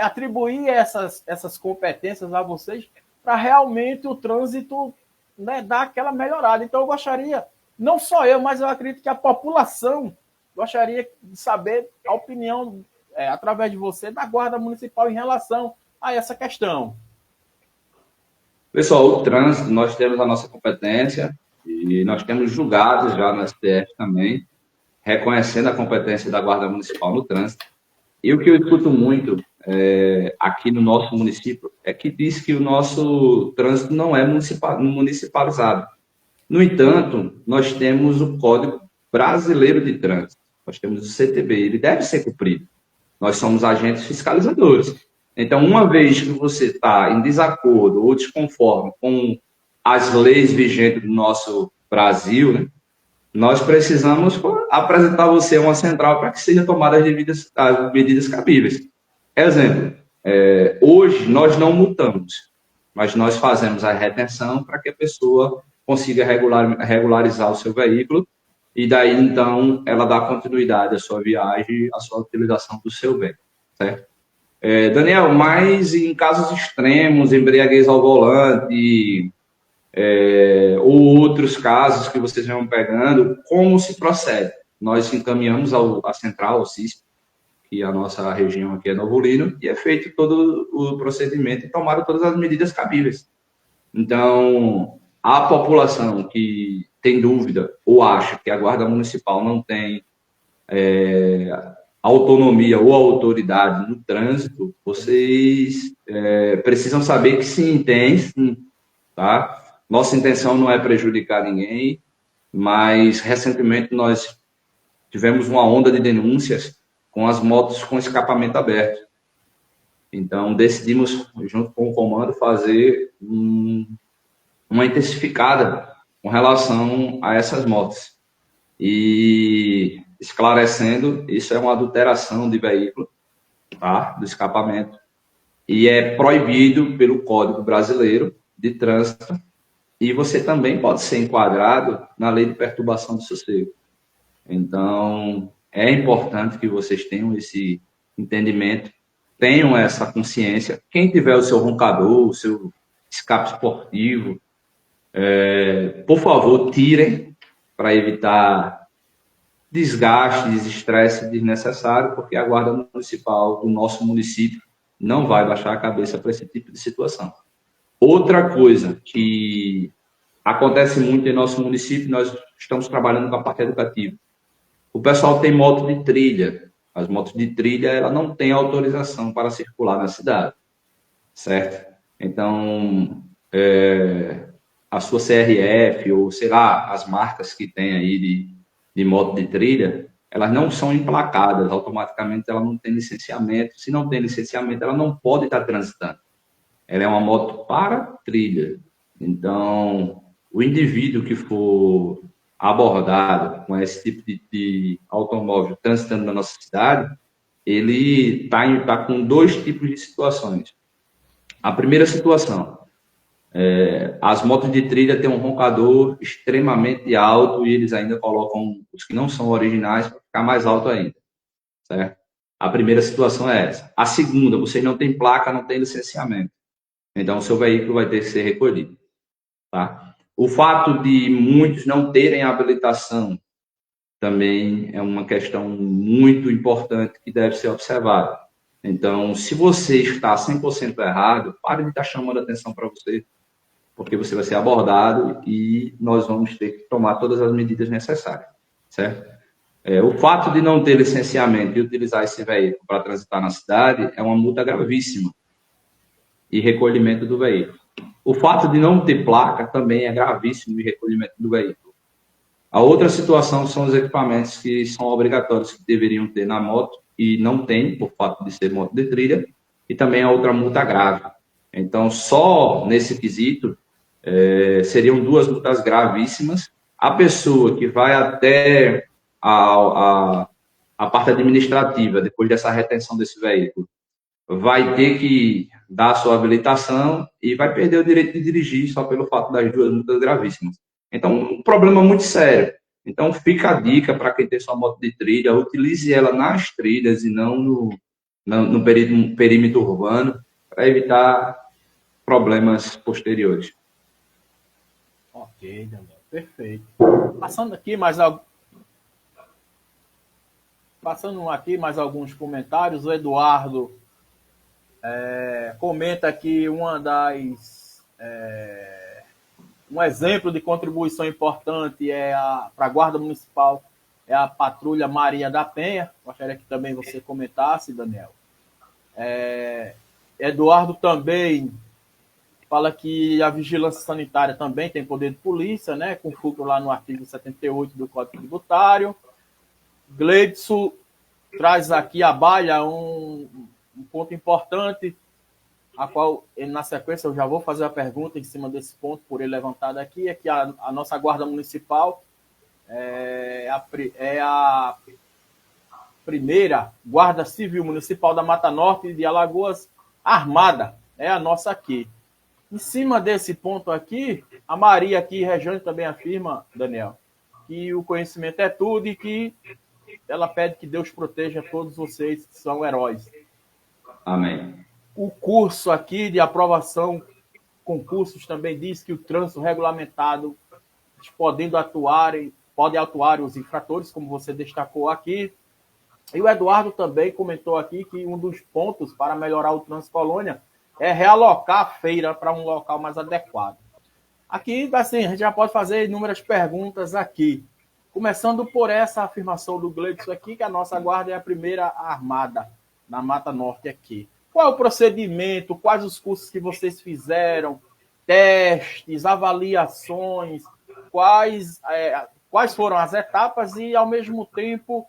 atribuir essas competências a vocês, para realmente o trânsito, né, dar aquela melhorada. Então, eu gostaria, não só eu, mas eu acredito que a população gostaria de saber a opinião, através de você, da Guarda Municipal em relação a essa questão. Pessoal, o trânsito, nós temos a nossa competência e nós temos julgados já no STF também, reconhecendo a competência da Guarda Municipal no trânsito. E o que eu escuto muito aqui no nosso município é que diz que o nosso trânsito não é municipalizado. No entanto, nós temos o Código Brasileiro de Trânsito, nós temos o CTB, ele deve ser cumprido. Nós somos agentes fiscalizadores. Então, uma vez que você está em desacordo ou desconforme com as leis vigentes do nosso Brasil, né, nós precisamos apresentar você a uma central para que sejam tomadas as medidas cabíveis. Exemplo, hoje nós não multamos, mas nós fazemos a retenção para que a pessoa consiga regularizar o seu veículo e daí, então, ela dá continuidade à sua viagem, à sua utilização do seu bem, certo? Daniel, mas em casos extremos, embriaguez ao volante, ou outros casos que vocês vão pegando, como se procede? Nós encaminhamos à central, ao CISP, que a nossa região aqui é Novo Lino, e é feito todo o procedimento e tomaram todas as medidas cabíveis. Então, a população que tem dúvida ou acha que a Guarda Municipal não tem autonomia ou autoridade no trânsito, vocês precisam saber que sim, tem, sim, tá? Nossa intenção não é prejudicar ninguém, mas recentemente nós tivemos uma onda de denúncias com as motos com escapamento aberto. Então, decidimos, junto com o comando, fazer uma intensificada com relação a essas motos. E, esclarecendo, isso é uma adulteração de veículo, tá? Do escapamento, e é proibido pelo Código Brasileiro de Trânsito, e você também pode ser enquadrado na Lei de Perturbação do Sossego. Então, é importante que vocês tenham esse entendimento, tenham essa consciência. Quem tiver o seu roncador, o seu escape esportivo, por favor, tirem para evitar desgastes, estresse desnecessário, porque a Guarda Municipal do nosso município não vai baixar a cabeça para esse tipo de situação. Outra coisa que acontece muito em nosso município, nós estamos trabalhando com a parte educativa. O pessoal tem moto de trilha. As motos de trilha, ela não tem autorização para circular na cidade, certo? Então, a sua CRF, ou sei lá, as marcas que tem aí de moto de trilha, elas não são emplacadas, automaticamente ela não tem licenciamento. Se não tem licenciamento, ela não pode estar transitando. Ela é uma moto para trilha. Então, o indivíduo que for abordado com esse tipo de automóvel transitando na nossa cidade, ele tá com dois tipos de situações. A primeira situação, as motos de trilha têm um roncador extremamente alto e eles ainda colocam os que não são originais para ficar mais alto ainda, certo? A primeira situação é essa. A segunda, vocês não têm placa, não têm licenciamento. Então, o seu veículo vai ter que ser recolhido, tá? O fato de muitos não terem habilitação também é uma questão muito importante que deve ser observada. Então, se você está 100% errado, pare de estar chamando atenção para você, porque você vai ser abordado e nós vamos ter que tomar todas as medidas necessárias, certo? O fato de não ter licenciamento e utilizar esse veículo para transitar na cidade é uma multa gravíssima e recolhimento do veículo. O fato de não ter placa também é gravíssimo e recolhimento do veículo. A outra situação são os equipamentos que são obrigatórios, que deveriam ter na moto e não tem, por fato de ser moto de trilha, e também a outra multa grave. Então, só nesse quesito, seriam duas multas gravíssimas. A pessoa que vai até a parte administrativa, depois dessa retenção desse veículo, vai ter que dar a sua habilitação e vai perder o direito de dirigir só pelo fato das duas multas gravíssimas. Então, um problema muito sério. Então, fica a dica para quem tem sua moto de trilha, utilize ela nas trilhas e não no perímetro urbano, para evitar problemas posteriores. Ok, Daniel, perfeito. Passando aqui mais alguns comentários, o Eduardo comenta que um exemplo de contribuição importante para a Guarda Municipal é a Patrulha Maria da Penha. Gostaria que também você comentasse, Daniel. Eduardo também fala que a vigilância sanitária também tem poder de polícia, né, com fulcro lá no artigo 78 do Código Tributário. Gleidson traz aqui a baia um ponto importante, a qual, na sequência, eu já vou fazer a pergunta em cima desse ponto, por ele levantado aqui, é que a nossa Guarda Municipal é a primeira Guarda Civil Municipal da Mata Norte de Alagoas armada, é a nossa aqui. Em cima desse ponto aqui, a Maria aqui, Regiane, também afirma, Daniel, que o conhecimento é tudo e que ela pede que Deus proteja todos vocês que são heróis. Amém. O curso aqui de aprovação, concursos, também diz que o trânsito regulamentado podem atuar os infratores, como você destacou aqui. E o Eduardo também comentou aqui que um dos pontos para melhorar o trânsito Colônia é realocar a feira para um local mais adequado. Aqui, assim, a gente já pode fazer inúmeras perguntas aqui. Começando por essa afirmação do Gleidson aqui, que a nossa guarda é a primeira armada na Mata Norte aqui. Qual é o procedimento? Quais os cursos que vocês fizeram? Testes, avaliações? Quais foram as etapas e, ao mesmo tempo,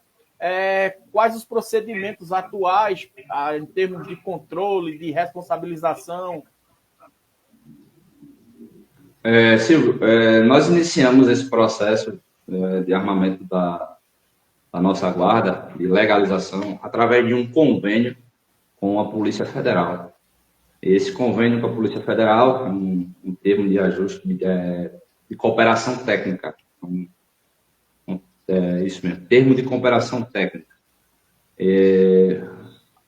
quais os procedimentos atuais em termos de controle, de responsabilização? Silvio, nós iniciamos esse processo de armamento da nossa guarda, de legalização, através de um convênio com a Polícia Federal. Esse convênio com a Polícia Federal é um termo de ajuste de cooperação técnica. Isso mesmo, termo de cooperação técnica.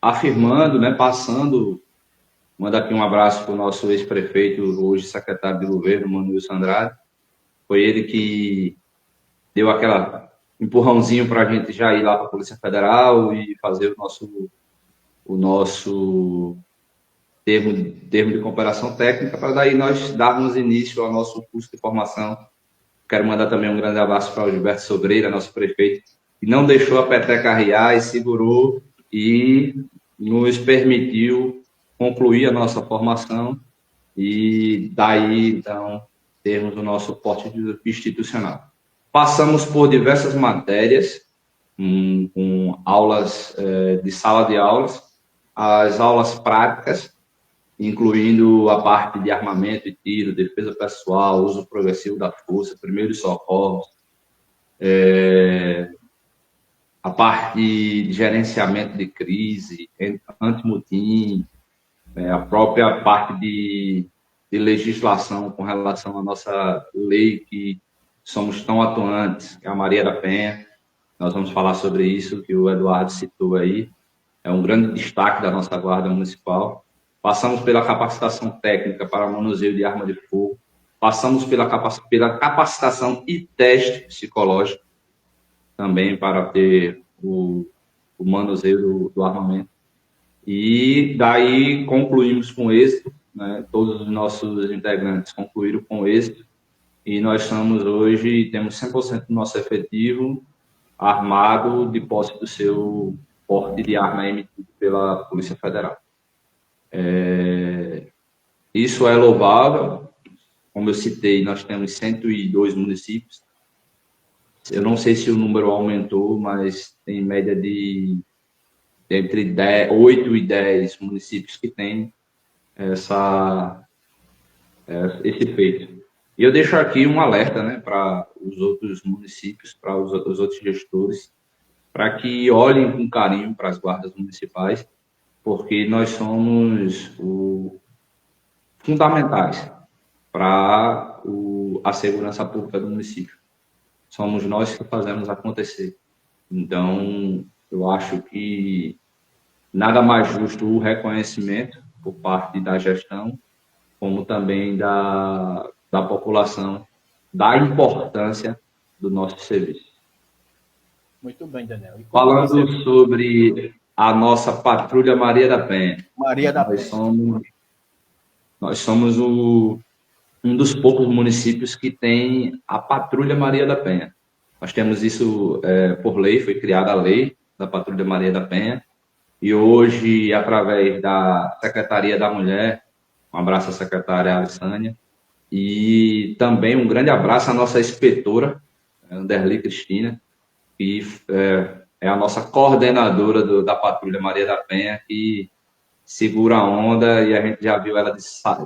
Afirmando, né, passando, manda aqui um abraço para o nosso ex-prefeito, hoje secretário de governo, Manuel Andrade. Foi ele que deu aquela empurrãozinho para a gente já ir lá para a Polícia Federal e fazer o nosso termo de cooperação técnica, para daí nós darmos início ao nosso curso de formação. Quero mandar também um grande abraço para o Gilberto Sobreira, nosso prefeito, que não deixou a peteca arriar e segurou e nos permitiu concluir a nossa formação e daí, então, termos o nosso porte institucional. Passamos por diversas matérias, com aulas de sala de aulas, as aulas práticas, incluindo a parte de armamento e tiro, defesa pessoal, uso progressivo da força, primeiros socorros, a parte de gerenciamento de crise, antimotim, a própria parte de legislação com relação à nossa lei, que somos tão atuantes, que é a Maria da Penha. Nós vamos falar sobre isso, que o Eduardo citou aí. É um grande destaque da nossa Guarda Municipal. Passamos pela capacitação técnica para manuseio de arma de fogo, passamos pela capacitação e teste psicológico também para ter o manuseio do armamento. E daí concluímos com êxito, né? Todos os nossos integrantes concluíram com êxito e nós estamos hoje, temos 100% do nosso efetivo armado de posse do seu porte de arma emitido pela Polícia Federal. Isso é louvável. Como eu citei, nós temos 102 municípios. Eu não sei se o número aumentou, mas tem média de entre 8 e 10 municípios que têm esse feito. E eu deixo aqui um alerta, né, para os outros municípios, para os outros gestores, para que olhem com carinho para as guardas municipais, porque nós somos fundamentais para a segurança pública do município. Somos nós que fazemos acontecer. Então, eu acho que nada mais justo o reconhecimento por parte da gestão, como também da população, da importância do nosso serviço. Muito bem, Daniel. Falando sobre a nossa Patrulha Maria da Penha. Maria da Penha. Nós somos um dos poucos municípios que tem a Patrulha Maria da Penha. Nós temos isso por lei, foi criada a lei da Patrulha Maria da Penha, e hoje, através da Secretaria da Mulher, um abraço à secretária Alessânia, e também um grande abraço à nossa inspetora, Anderli Cristina, que é a nossa coordenadora da Patrulha Maria da Penha, que segura a onda, e a gente já viu ela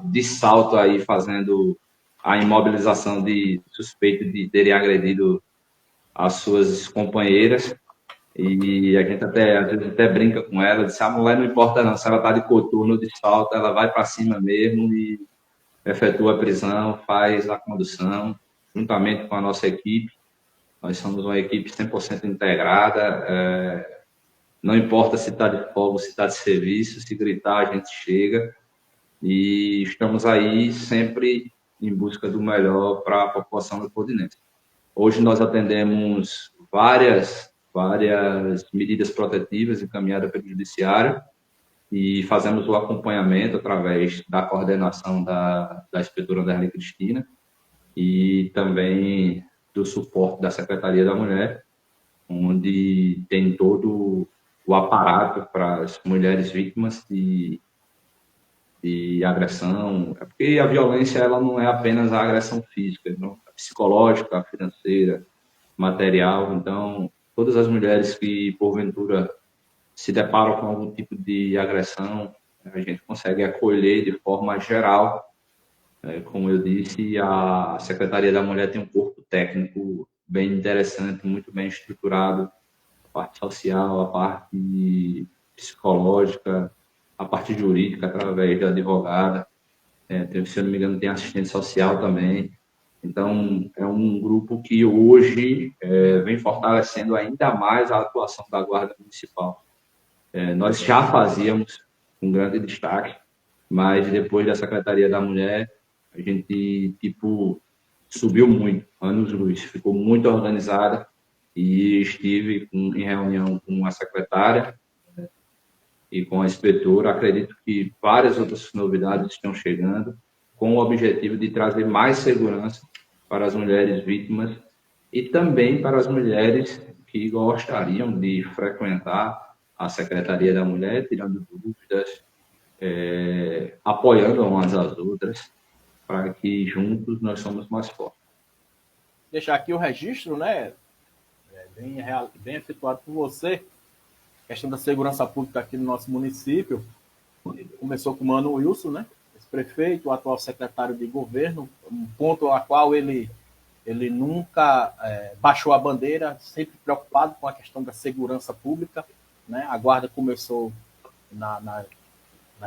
de salto aí, fazendo a imobilização de suspeito de terem agredido as suas companheiras. E a gente às vezes até brinca com ela, diz: a mulher não importa não, se ela está de coturno, de salto, ela vai para cima mesmo e efetua a prisão, faz a condução, juntamente com a nossa equipe. Nós somos uma equipe 100% integrada, não importa se está de folga, se está de serviço, se gritar a gente chega, e estamos aí sempre em busca do melhor para a população leopoldinense. Hoje nós atendemos várias medidas protetivas encaminhadas pelo Judiciário e fazemos o acompanhamento através da coordenação da inspetora Anderli Cristina, e também do suporte da Secretaria da Mulher, onde tem todo o aparato para as mulheres vítimas de agressão. É porque a violência ela não é apenas a agressão física, não, a psicológica, a financeira, material. Então, todas as mulheres que, porventura, se deparam com algum tipo de agressão, a gente consegue acolher de forma geral. Como eu disse, a Secretaria da Mulher tem um corpo técnico bem interessante, muito bem estruturado, a parte social, a parte psicológica, a parte jurídica, através da advogada. Se eu não me engano, tem assistente social também. Então, é um grupo que hoje vem fortalecendo ainda mais a atuação da Guarda Municipal. Nós já fazíamos um grande destaque, mas depois da Secretaria da Mulher, a gente, subiu muito, anos-luz, ficou muito organizada e estive em reunião com a secretária e com a inspetora. Acredito que várias outras novidades estão chegando com o objetivo de trazer mais segurança para as mulheres vítimas e também para as mulheres que gostariam de frequentar a Secretaria da Mulher, tirando dúvidas, apoiando umas às outras, para que juntos nós somos mais fortes. Deixar aqui o registro, né? Bem efetuado por você. A questão da segurança pública aqui no nosso município. Começou com o Mano Wilson, né? Esse prefeito, o atual secretário de governo, um ponto a qual ele nunca baixou a bandeira, sempre preocupado com a questão da segurança pública, né? A guarda começou na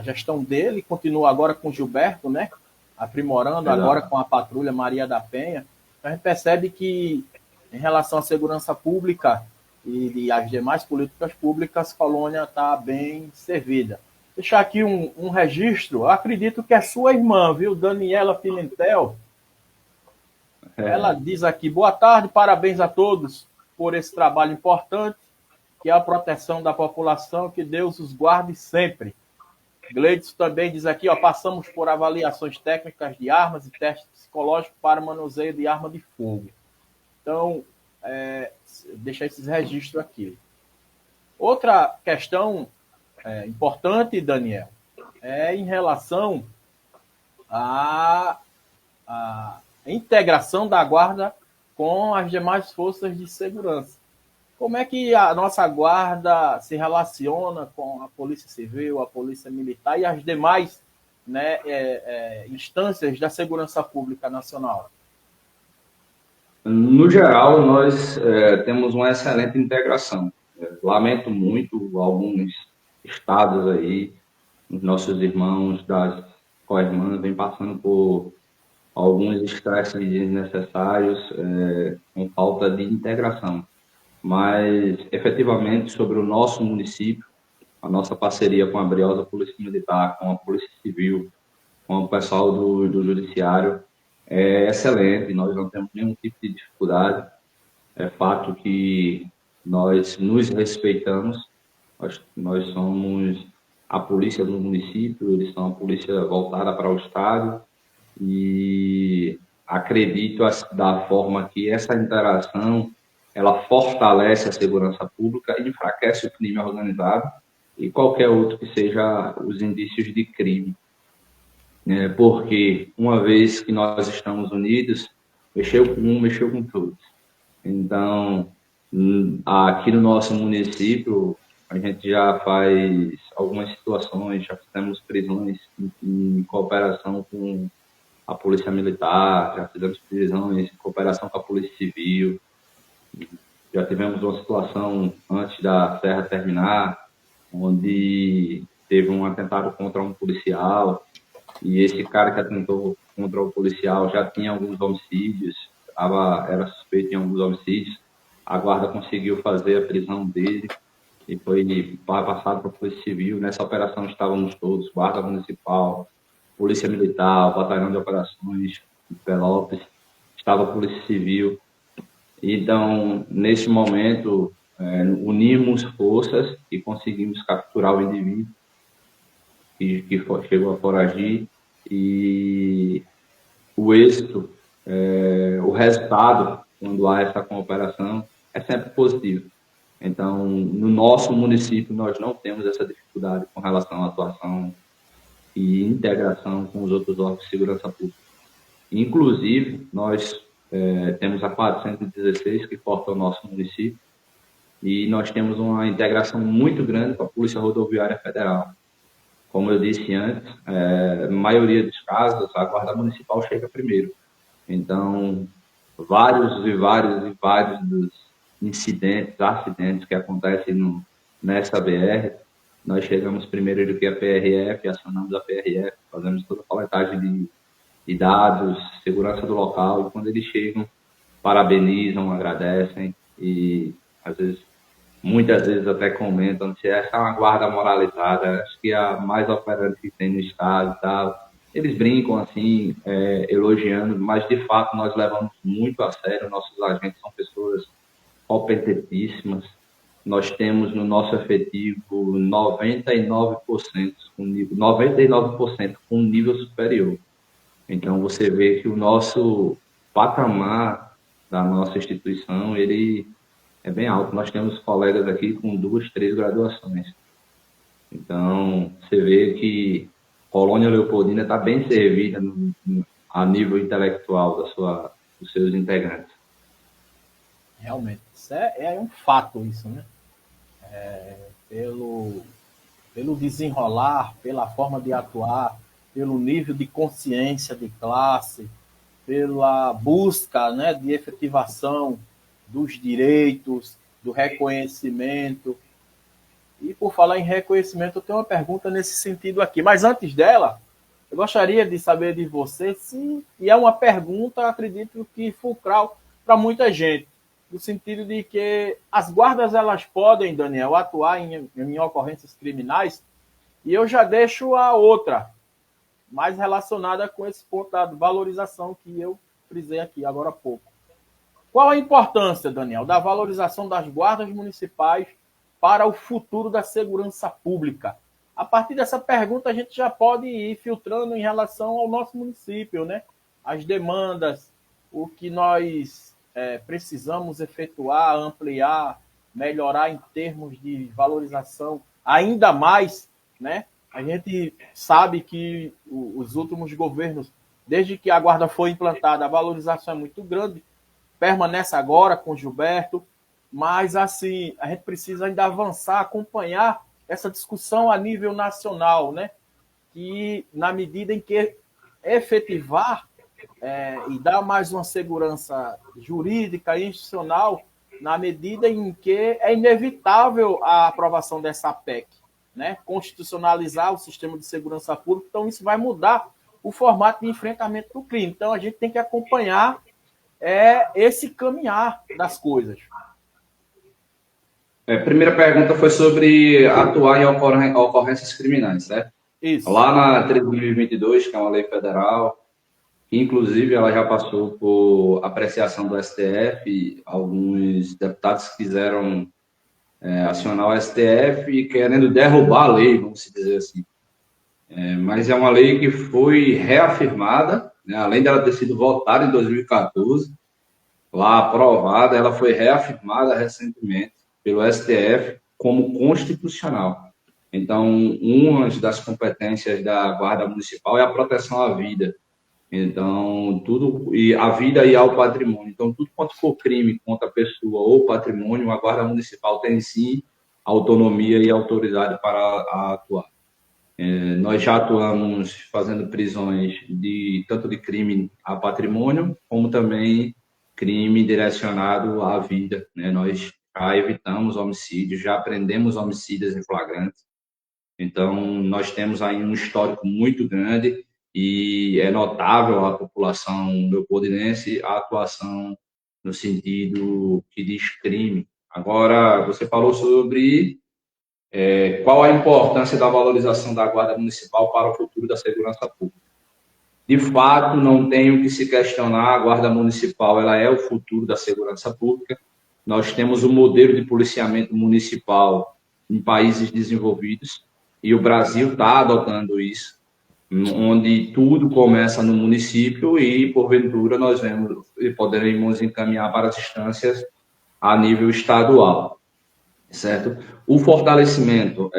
gestão dele, continua agora com o Gilberto, né? Aprimorando agora com a patrulha Maria da Penha. Então a gente percebe que, em relação à segurança pública e às demais políticas públicas, a Colônia está bem servida. Deixar aqui um registro, eu acredito que é sua irmã, viu, Daniela Pimentel. Ela diz aqui: boa tarde, parabéns a todos por esse trabalho importante, que é a proteção da população, que Deus os guarde sempre. Gleidson também diz aqui, passamos por avaliações técnicas de armas e testes psicológicos para manuseio de arma de fogo. Então, deixar esses registros aqui. Outra questão importante, Daniel, é em relação à integração da guarda com as demais forças de segurança. Como é que a nossa guarda se relaciona com a Polícia Civil, a Polícia Militar e as demais, né, instâncias da segurança pública nacional? No geral, nós temos uma excelente integração. Lamento muito alguns estados aí, os nossos irmãos das co-irmãs vêm passando por alguns estresses desnecessários, com falta de integração. Mas, efetivamente, sobre o nosso município, a nossa parceria com a Briosa Polícia Militar, com a Polícia Civil, com o pessoal do Judiciário, é excelente, nós não temos nenhum tipo de dificuldade. É fato que nós nos respeitamos, nós somos a polícia do município, eles são a polícia voltada para o Estado, e acredito da forma que essa interação ela fortalece a segurança pública e enfraquece o crime organizado e qualquer outro que seja os indícios de crime. Porque uma vez que nós estamos unidos, mexeu com um, mexeu com todos. Então, aqui no nosso município, a gente já faz algumas situações, já fizemos prisões em cooperação com a Polícia Militar, já fizemos prisões em cooperação com a Polícia Civil, já tivemos uma situação antes da Serra terminar, onde teve um atentado contra um policial, e esse cara que atentou contra o policial já tinha alguns homicídios, era suspeito em alguns homicídios, a guarda conseguiu fazer a prisão dele e foi passado para a Polícia Civil. Nessa operação estávamos todos, Guarda Municipal, Polícia Militar, Batalhão de Operações de Pelotas, estava a Polícia Civil. Então, nesse momento, unimos forças e conseguimos capturar o indivíduo que chegou a foragir, e o êxito o resultado, quando há essa cooperação, é sempre positivo. Então, no nosso município, nós não temos essa dificuldade com relação à atuação e integração com os outros órgãos de segurança pública. Inclusive, nós temos a 416, que corta o nosso município, e nós temos uma integração muito grande com a Polícia Rodoviária Federal. Como eu disse antes, na maioria dos casos, a Guarda Municipal chega primeiro. Então, vários dos incidentes, acidentes que acontecem nessa BR, nós chegamos primeiro do que a PRF, acionamos a PRF, fazemos toda a coletagem de dados, segurança do local, e quando eles chegam, parabenizam, agradecem e, muitas vezes até comentam se essa é uma guarda moralizada, acho que é a mais operante que tem no estado e tal. Eles brincam assim, elogiando, mas de fato nós levamos muito a sério, nossos agentes são pessoas competentíssimas. Nós temos no nosso efetivo 99% com nível superior. Então, você vê que o nosso patamar da nossa instituição, ele é bem alto. Nós temos colegas aqui com 2, 3 graduações. Então, você vê que Colônia Leopoldina está bem servida a nível intelectual dos seus integrantes. Realmente, isso é um fato, isso, né? Pelo desenrolar, pela forma de atuar, pelo nível de consciência de classe, pela busca, né, de efetivação dos direitos, do reconhecimento. E por falar em reconhecimento, eu tenho uma pergunta nesse sentido aqui. Mas antes dela, eu gostaria de saber de você e é uma pergunta, acredito que fulcral para muita gente, no sentido de que as guardas elas podem, Daniel, atuar em ocorrências criminais, e eu já deixo a outra, mais relacionada com esse ponto da valorização que eu frisei aqui agora há pouco. Qual a importância, Daniel, da valorização das guardas municipais para o futuro da segurança pública? A partir dessa pergunta, a gente já pode ir filtrando em relação ao nosso município, né? As demandas, o que nós precisamos efetuar, ampliar, melhorar em termos de valorização, ainda mais, né? A gente sabe que os últimos governos, desde que a guarda foi implantada, a valorização é muito grande, permanece agora com Gilberto, mas assim, a gente precisa ainda avançar, acompanhar essa discussão a nível nacional, né? Que na medida em que efetivar e dar mais uma segurança jurídica e institucional, na medida em que é inevitável a aprovação dessa PEC, né? Constitucionalizar o sistema de segurança pública, então isso vai mudar o formato de enfrentamento do crime. Então a gente tem que acompanhar esse caminhar das coisas. Primeira pergunta foi sobre atuar em ocorrências criminais, certo? Isso. Lá na 3.022, que é uma lei federal, inclusive ela já passou por apreciação do STF, alguns deputados quiseram acionar o STF querendo derrubar a lei, vamos dizer assim. Mas é uma lei que foi reafirmada, né, além dela ter sido votada em 2014, lá aprovada, ela foi reafirmada recentemente pelo STF como constitucional. Então, uma das competências da Guarda Municipal é a proteção à vida. Então, e a vida e ao patrimônio. Então, tudo quanto for crime contra a pessoa ou patrimônio, a Guarda Municipal tem sim autonomia e autoridade para atuar. Nós já atuamos fazendo prisões tanto de crime a patrimônio, como também crime direcionado à vida, né? Nós já evitamos homicídios, já prendemos homicídios em flagrantes. Então, nós temos aí um histórico muito grande e é notável a população leopoldinense a atuação no sentido que diz crime. Agora, você falou sobre qual a importância da valorização da Guarda Municipal para o futuro da segurança pública. De fato, não tem o que se questionar, a Guarda Municipal ela é o futuro da segurança pública. Nós temos um modelo de policiamento municipal em países desenvolvidos e o Brasil está adotando isso. onde tudo começa no município e, porventura, nós vemos e poderemos encaminhar para as instâncias a nível estadual, certo? O fortalecimento,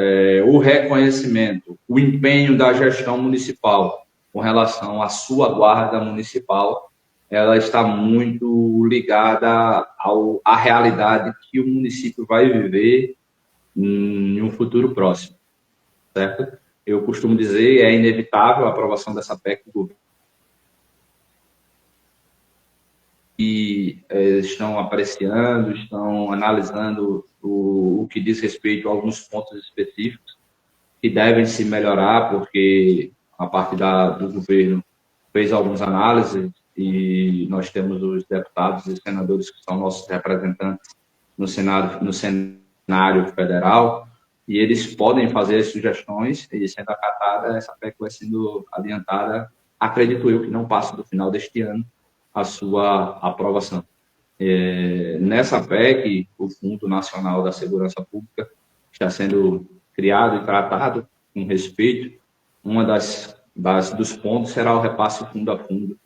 o reconhecimento, o empenho da gestão municipal com relação à sua guarda municipal, ela está muito ligada à realidade que o município vai viver em um futuro próximo, certo? Eu costumo dizer, é inevitável a aprovação dessa PEC do governo e estão apreciando, estão analisando o que diz respeito a alguns pontos específicos que devem se melhorar, porque a parte do governo fez algumas análises e nós temos os deputados e senadores que são nossos representantes no cenário federal, e eles podem fazer sugestões, e sendo acatada, essa PEC vai sendo adiantada, acredito eu, que não passa do final deste ano a sua aprovação. Nessa PEC, o Fundo Nacional da Segurança Pública está sendo criado e tratado com respeito. Uma dos pontos será o repasse fundo a fundo,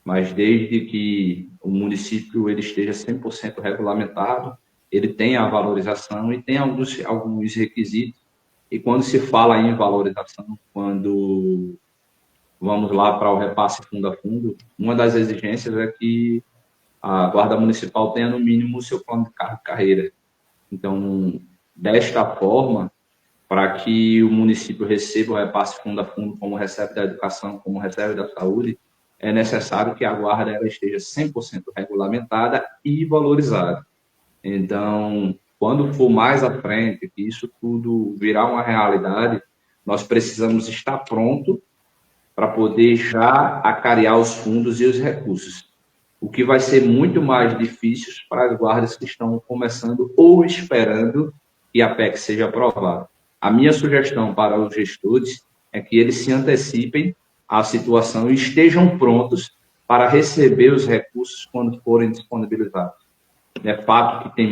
mas desde que o município ele esteja 100% regulamentado, ele tem a valorização e tem alguns requisitos. E quando se fala em valorização, quando vamos lá para o repasse fundo a fundo, uma das exigências é que a Guarda Municipal tenha, no mínimo, o seu plano de carreira. Então, desta forma, para que o município receba o repasse fundo a fundo, como recebe da educação, como recebe da saúde, é necessário que a guarda ela esteja 100% regulamentada e valorizada. Então, quando for mais à frente, que isso tudo virar uma realidade, nós precisamos estar pronto para poder já acarear os fundos e os recursos. O que vai ser muito mais difícil para as guardas que estão começando ou esperando que a PEC seja aprovada. A minha sugestão para os gestores é que eles se antecipem à situação e estejam prontos para receber os recursos quando forem disponibilizados. É fato que tem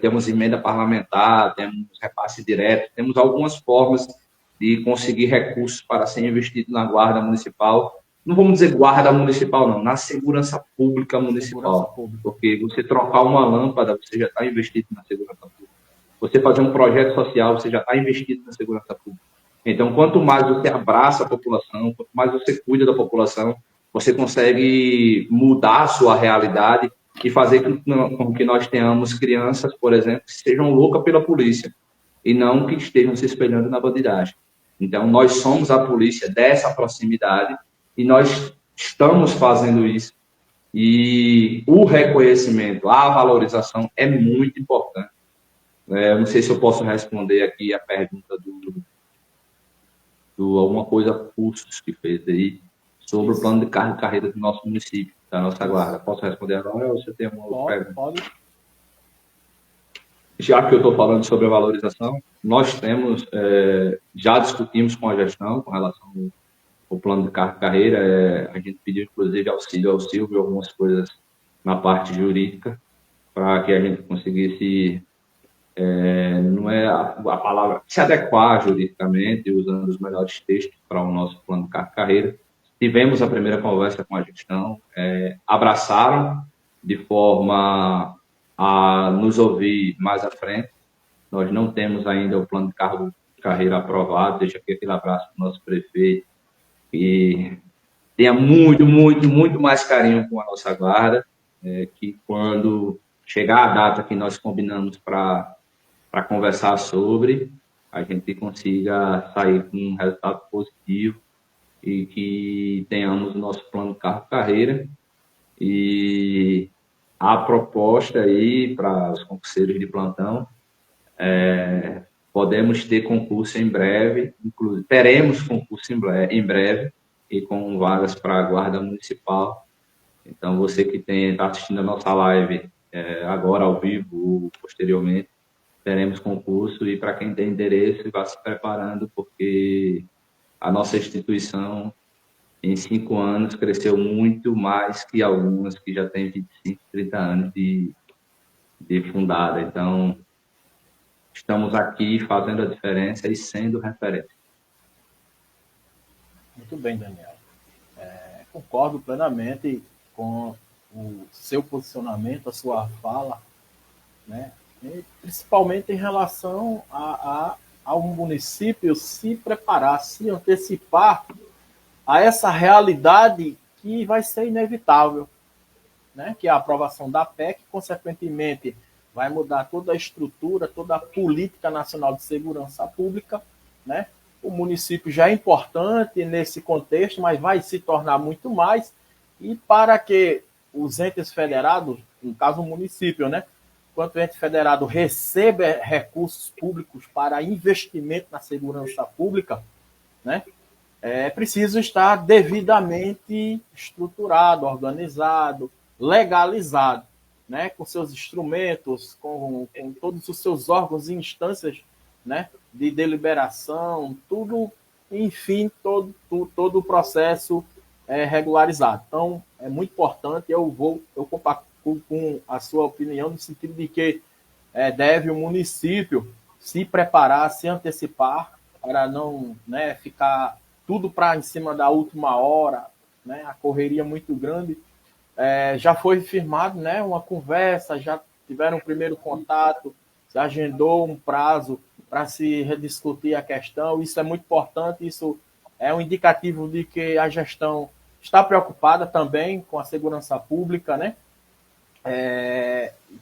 temos emenda parlamentar, temos repasse direto, temos algumas formas de conseguir recursos para ser investido na guarda municipal. Não vamos dizer guarda municipal, não, na segurança pública municipal. Porque você trocar uma lâmpada, você já está investido na segurança pública. Você fazer um projeto social, você já está investido na segurança pública. Então, quanto mais você abraça a população, quanto mais você cuida da população, você consegue mudar a sua realidade e fazer com que nós tenhamos crianças, por exemplo, que sejam loucas pela polícia e não que estejam se espelhando na bandidagem. Então, nós somos a polícia dessa proximidade e nós estamos fazendo isso. E o reconhecimento, a valorização é muito importante. Eu não sei se eu posso responder aqui a pergunta do alguma coisa cursos que fez aí sobre o plano de carreira do nosso município, da nossa guarda. Posso responder agora ou você tem uma outra pergunta? Pode. Já que eu estou falando sobre a valorização, nós temos, já discutimos com a gestão com relação ao plano de carreira, a gente pediu inclusive auxílio ao Silvio, algumas coisas na parte jurídica, para que a gente conseguisse, não é a palavra, se adequar juridicamente, usando os melhores textos para o nosso plano de carreira. Tivemos a primeira conversa com a gestão, abraçaram de forma a nos ouvir mais à frente. Nós não temos ainda o plano de carreira aprovado, deixa aqui aquele abraço para o nosso prefeito, que tenha muito, muito, muito mais carinho com a nossa guarda, que quando chegar a data que nós combinamos para conversar sobre, a gente consiga sair com um resultado positivo e que tenhamos o nosso plano de carreira. E a proposta aí para os concurseiros de plantão, podemos ter concurso em breve, inclusive teremos concurso em breve e com vagas para a guarda municipal. Então, você que está assistindo a nossa live agora ao vivo ou posteriormente, teremos concurso e para quem tem interesse, vá se preparando, porque a nossa instituição, em 5 anos, cresceu muito mais que algumas que já têm 25, 30 anos de fundada. Então, estamos aqui fazendo a diferença e sendo referência. Muito bem, Daniel. Concordo plenamente com o seu posicionamento, a sua fala, né? E principalmente em relação ao município se preparar, se antecipar a essa realidade que vai ser inevitável, né? Que é a aprovação da PEC, consequentemente, vai mudar toda a estrutura, toda a política nacional de segurança pública, né? O município já é importante nesse contexto, mas vai se tornar muito mais, e para que os entes federados, no caso o município, né? Enquanto o ente federado receba recursos públicos para investimento na segurança pública, né? É preciso estar devidamente estruturado, organizado, legalizado, né, com seus instrumentos, com todos os seus órgãos e instâncias, né, de deliberação, tudo, enfim, todo o processo regularizado. Então, é muito importante, eu compacto com a sua opinião, no sentido de que deve o município se preparar, se antecipar, para não, né, ficar tudo para em cima da última hora, né, a correria muito grande. Já foi firmado, né, uma conversa, já tiveram um primeiro contato, se agendou um prazo para se rediscutir a questão. Isso é muito importante, isso é um indicativo de que a gestão está preocupada também com a segurança pública, né,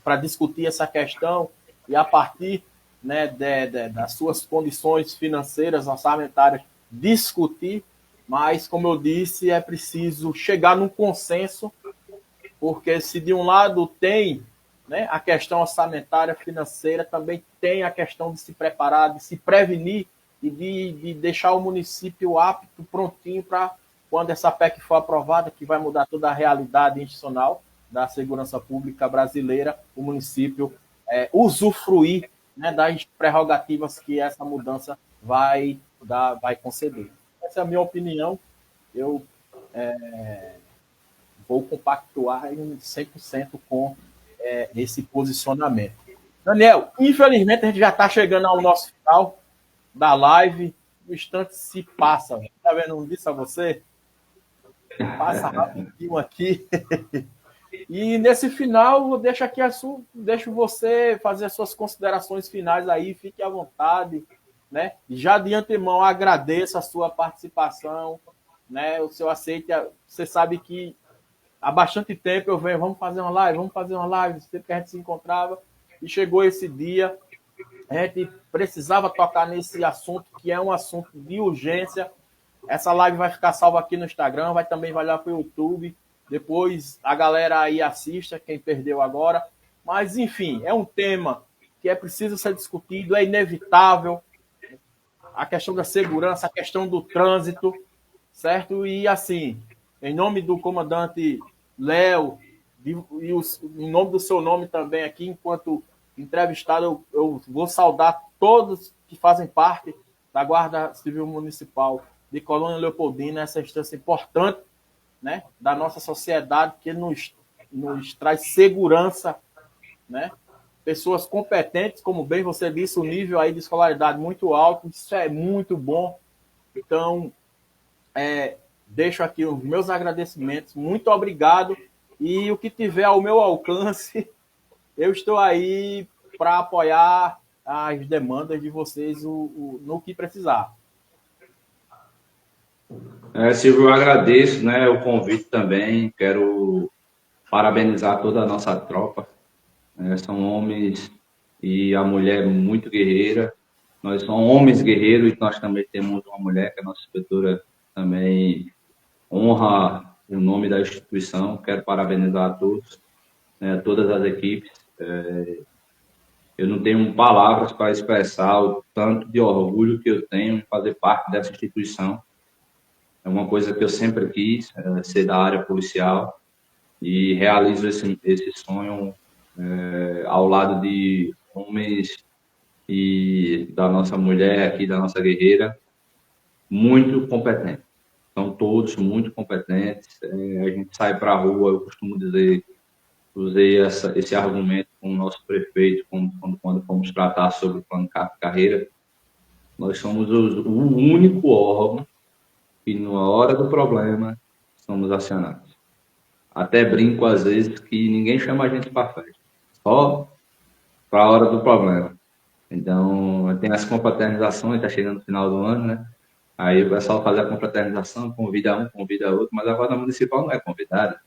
para discutir essa questão e a partir, né, das suas condições financeiras, orçamentárias, discutir, mas, como eu disse, é preciso chegar num consenso, porque se de um lado tem, né, a questão orçamentária, financeira, também tem a questão de se preparar, de se prevenir e de deixar o município apto, prontinho para quando essa PEC for aprovada, que vai mudar toda a realidade institucional da segurança pública brasileira, o município usufruir, né, das prerrogativas que essa mudança vai conceder. Essa é a minha opinião. Eu vou compactuar em 100% com esse posicionamento. Daniel, infelizmente a gente já está chegando ao nosso final da live. O instante se passa. Está vendo? Não disse a você? Passa rapidinho aqui. E nesse final, eu deixo aqui deixo você fazer as suas considerações finais aí, fique à vontade, né? Já de antemão agradeço a sua participação, né? O seu aceite. Você sabe que há bastante tempo eu venho, vamos fazer uma live, sempre que a gente se encontrava, e chegou esse dia, a gente precisava tocar nesse assunto, que é um assunto de urgência. Essa live vai ficar salva aqui no Instagram, também vai lá para o YouTube. Depois a galera aí assista, quem perdeu agora. Mas, enfim, é um tema que é preciso ser discutido, é inevitável. A questão da segurança, a questão do trânsito, certo? E, assim, em nome do comandante Léo, e em nome do seu nome também aqui, enquanto entrevistado, eu vou saudar todos que fazem parte da Guarda Civil Municipal de Colônia Leopoldina, essa instância importante, né, da nossa sociedade, que nos traz segurança, né? Pessoas competentes, como bem você disse, o nível aí de escolaridade muito alto, isso é muito bom. Então, deixo aqui os meus agradecimentos, muito obrigado, e o que tiver ao meu alcance, eu estou aí para apoiar as demandas de vocês no que precisar. Silvio, eu agradeço, né, o convite também, quero parabenizar toda a nossa tropa, são homens e a mulher muito guerreira, nós somos homens guerreiros e nós também temos uma mulher, que é a nossa inspetora, também honra o nome da instituição, quero parabenizar a todos, né, todas as equipes, eu não tenho palavras para expressar o tanto de orgulho que eu tenho em fazer parte dessa instituição. É uma coisa que eu sempre quis, ser da área policial, e realizo esse sonho ao lado de homens e da nossa mulher aqui, da nossa guerreira, muito competentes. São todos muito competentes. A gente sai para a rua, eu costumo dizer, usei esse argumento com o nosso prefeito quando fomos tratar sobre o plano de carreira. Nós somos o único órgão que na hora do problema somos acionados. Até brinco às vezes que ninguém chama a gente para festa, só para a hora do problema. Então, tem as confraternizações, está chegando no final do ano, né? Aí o pessoal faz a confraternização, convida um, convida outro, mas a guarda municipal não é convidada.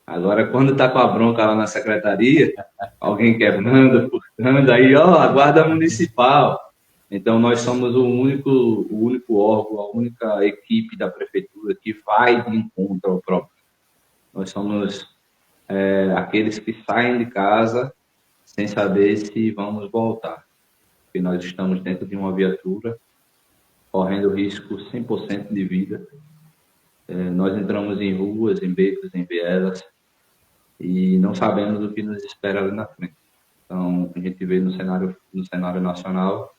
Agora, quando está com a bronca lá na secretaria, alguém quebrando, furtando, aí, ó, a guarda municipal. Então, nós somos o único órgão, a única equipe da prefeitura que vai de encontro ao problema. Nós somos aqueles que saem de casa sem saber se vamos voltar. Porque nós estamos dentro de uma viatura, correndo risco 100% de vida. Nós entramos em ruas, em becos, em vielas, e não sabemos o que nos espera ali na frente. Então, a gente vê no cenário nacional,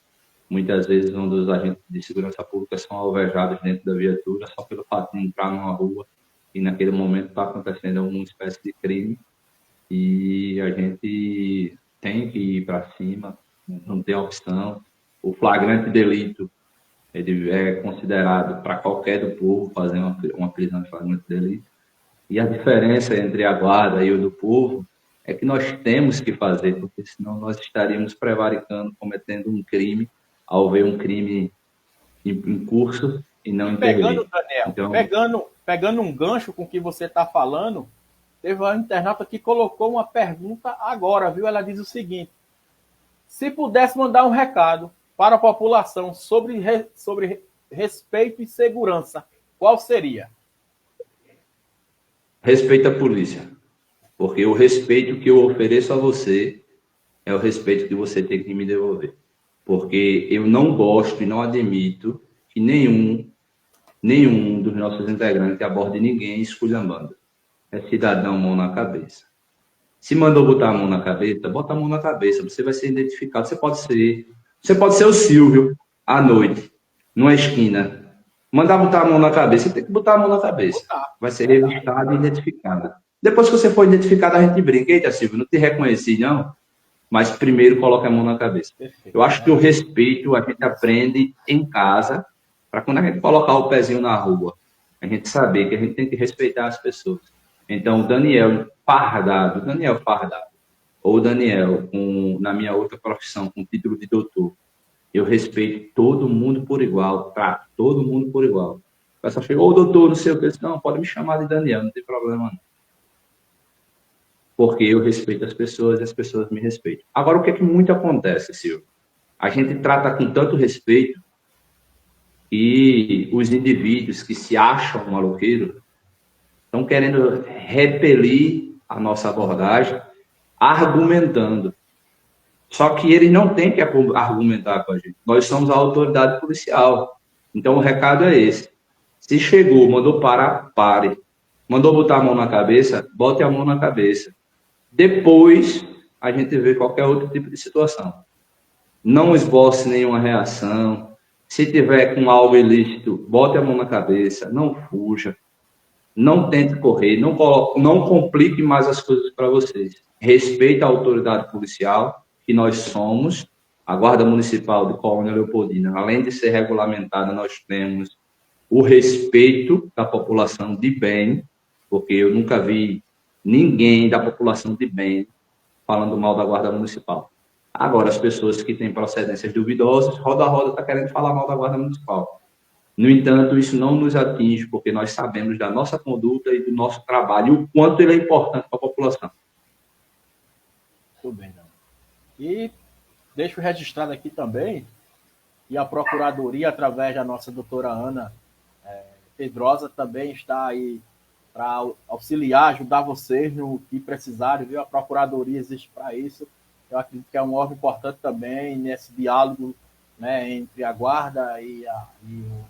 muitas vezes um dos agentes de segurança pública são alvejados dentro da viatura só pelo fato de entrar numa rua e naquele momento está acontecendo alguma espécie de crime e a gente tem que ir para cima, não tem opção. O flagrante delito ele é considerado para qualquer do povo fazer uma prisão de flagrante delito. E a diferença entre a guarda e o do povo é que nós temos que fazer, porque senão nós estaríamos prevaricando, cometendo um crime, ao ver um crime em curso e não intervir. Daniel, então, pegando um gancho com o que você está falando, teve uma internauta que colocou uma pergunta agora, viu? Ela diz o seguinte: se pudesse mandar um recado para a população sobre respeito e segurança, qual seria? Respeita a polícia, porque o respeito que eu ofereço a você é o respeito que você tem que me devolver. Porque eu não gosto e não admito que nenhum dos nossos integrantes aborde ninguém esculhambando. É cidadão, mão na cabeça. Se mandou botar a mão na cabeça, bota a mão na cabeça. Você vai ser identificado. Você pode ser o Silvio, à noite, numa esquina. Mandar botar a mão na cabeça, você tem que botar a mão na cabeça. Vai ser revistado e identificado. Depois que você for identificado, a gente brinca. Eita, Silvio, não te reconheci, não? Mas primeiro coloca a mão na cabeça. Eu acho que o respeito a gente aprende em casa, para quando a gente colocar o pezinho na rua, a gente saber que a gente tem que respeitar as pessoas. Então, o Daniel fardado, ou o Daniel, na minha outra profissão, com título de doutor, eu respeito todo mundo por igual, trato todo mundo por igual. O pessoal chegou, ô doutor, não sei o que, eu disse, não, pode me chamar de Daniel, não tem problema não. Porque eu respeito as pessoas e as pessoas me respeitam. Agora, o que é que muito acontece, Silvio? A gente trata com tanto respeito e os indivíduos que se acham maloqueiros estão querendo repelir a nossa abordagem, argumentando. Só que eles não têm que argumentar com a gente. Nós somos a autoridade policial. Então, o recado é esse. Se chegou, mandou parar, pare. Mandou botar a mão na cabeça, bote a mão na cabeça. Depois, a gente vê qualquer outro tipo de situação. Não esboce nenhuma reação. Se tiver com algo ilícito, bote a mão na cabeça, não fuja. Não tente correr, não complique mais as coisas para vocês. Respeite a autoridade policial, que nós somos. A Guarda Municipal de Colônia Leopoldina, além de ser regulamentada, nós temos o respeito da população de bem, porque eu nunca vi ninguém da população de bem falando mal da Guarda Municipal. Agora, as pessoas que têm procedências duvidosas, roda a roda está querendo falar mal da Guarda Municipal. No entanto, isso não nos atinge, porque nós sabemos da nossa conduta e do nosso trabalho, o quanto ele é importante para a população. Muito bem, não. E deixo registrado aqui também que a Procuradoria, através da nossa doutora Ana Pedrosa, também está aí para auxiliar, ajudar vocês no que precisarem, viu? A Procuradoria existe para isso. Eu acredito que é um órgão importante também nesse diálogo, né, entre a Guarda e o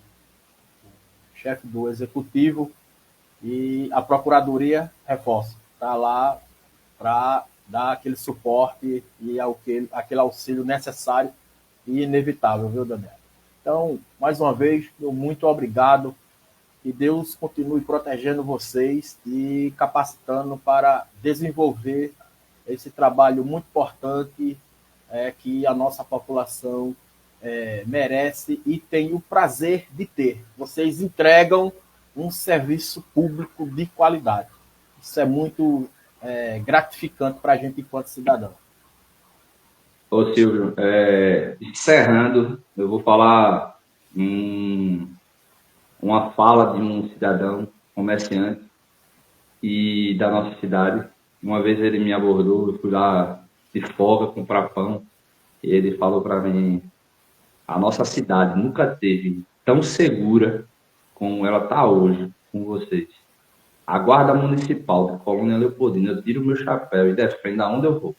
chefe do Executivo, e a Procuradoria, reforça, está lá para dar aquele suporte e aquele auxílio necessário e inevitável, viu, Daniel? Então, mais uma vez, muito obrigado, e Deus continue protegendo vocês e capacitando para desenvolver esse trabalho muito importante que a nossa população merece e tem o prazer de ter. Vocês entregam um serviço público de qualidade. Isso é muito gratificante para a gente enquanto cidadão. Ô Silvio, encerrando, eu vou falar uma fala de um cidadão comerciante e da nossa cidade. Uma vez ele me abordou, eu fui lá de folga comprar pão e ele falou para mim: a nossa cidade nunca teve tão segura como ela está hoje com vocês. A Guarda Municipal de Colônia Leopoldina, eu tiro o meu chapéu e defendo aonde eu vou.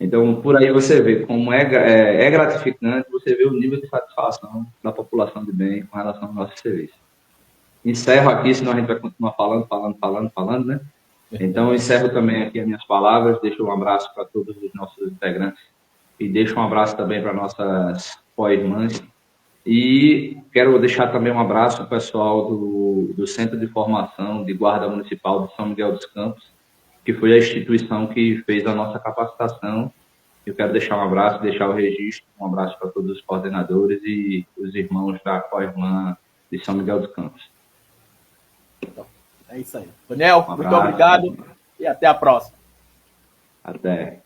Então, por aí você vê como é gratificante, você vê o nível de satisfação da população de bem com relação ao nosso serviço. Encerro aqui, senão a gente vai continuar falando, né? Então, encerro também aqui as minhas palavras, deixo um abraço para todos os nossos integrantes e deixo um abraço também para nossas co-irmãs. E quero deixar também um abraço ao pessoal do Centro de Formação de Guarda Municipal de São Miguel dos Campos, que foi a instituição que fez a nossa capacitação. Eu quero deixar um abraço, deixar o registro, um abraço para todos os coordenadores e os irmãos da co-irmã de São Miguel dos Campos. Então, é isso aí. Daniel, muito obrigado e até a próxima. Até.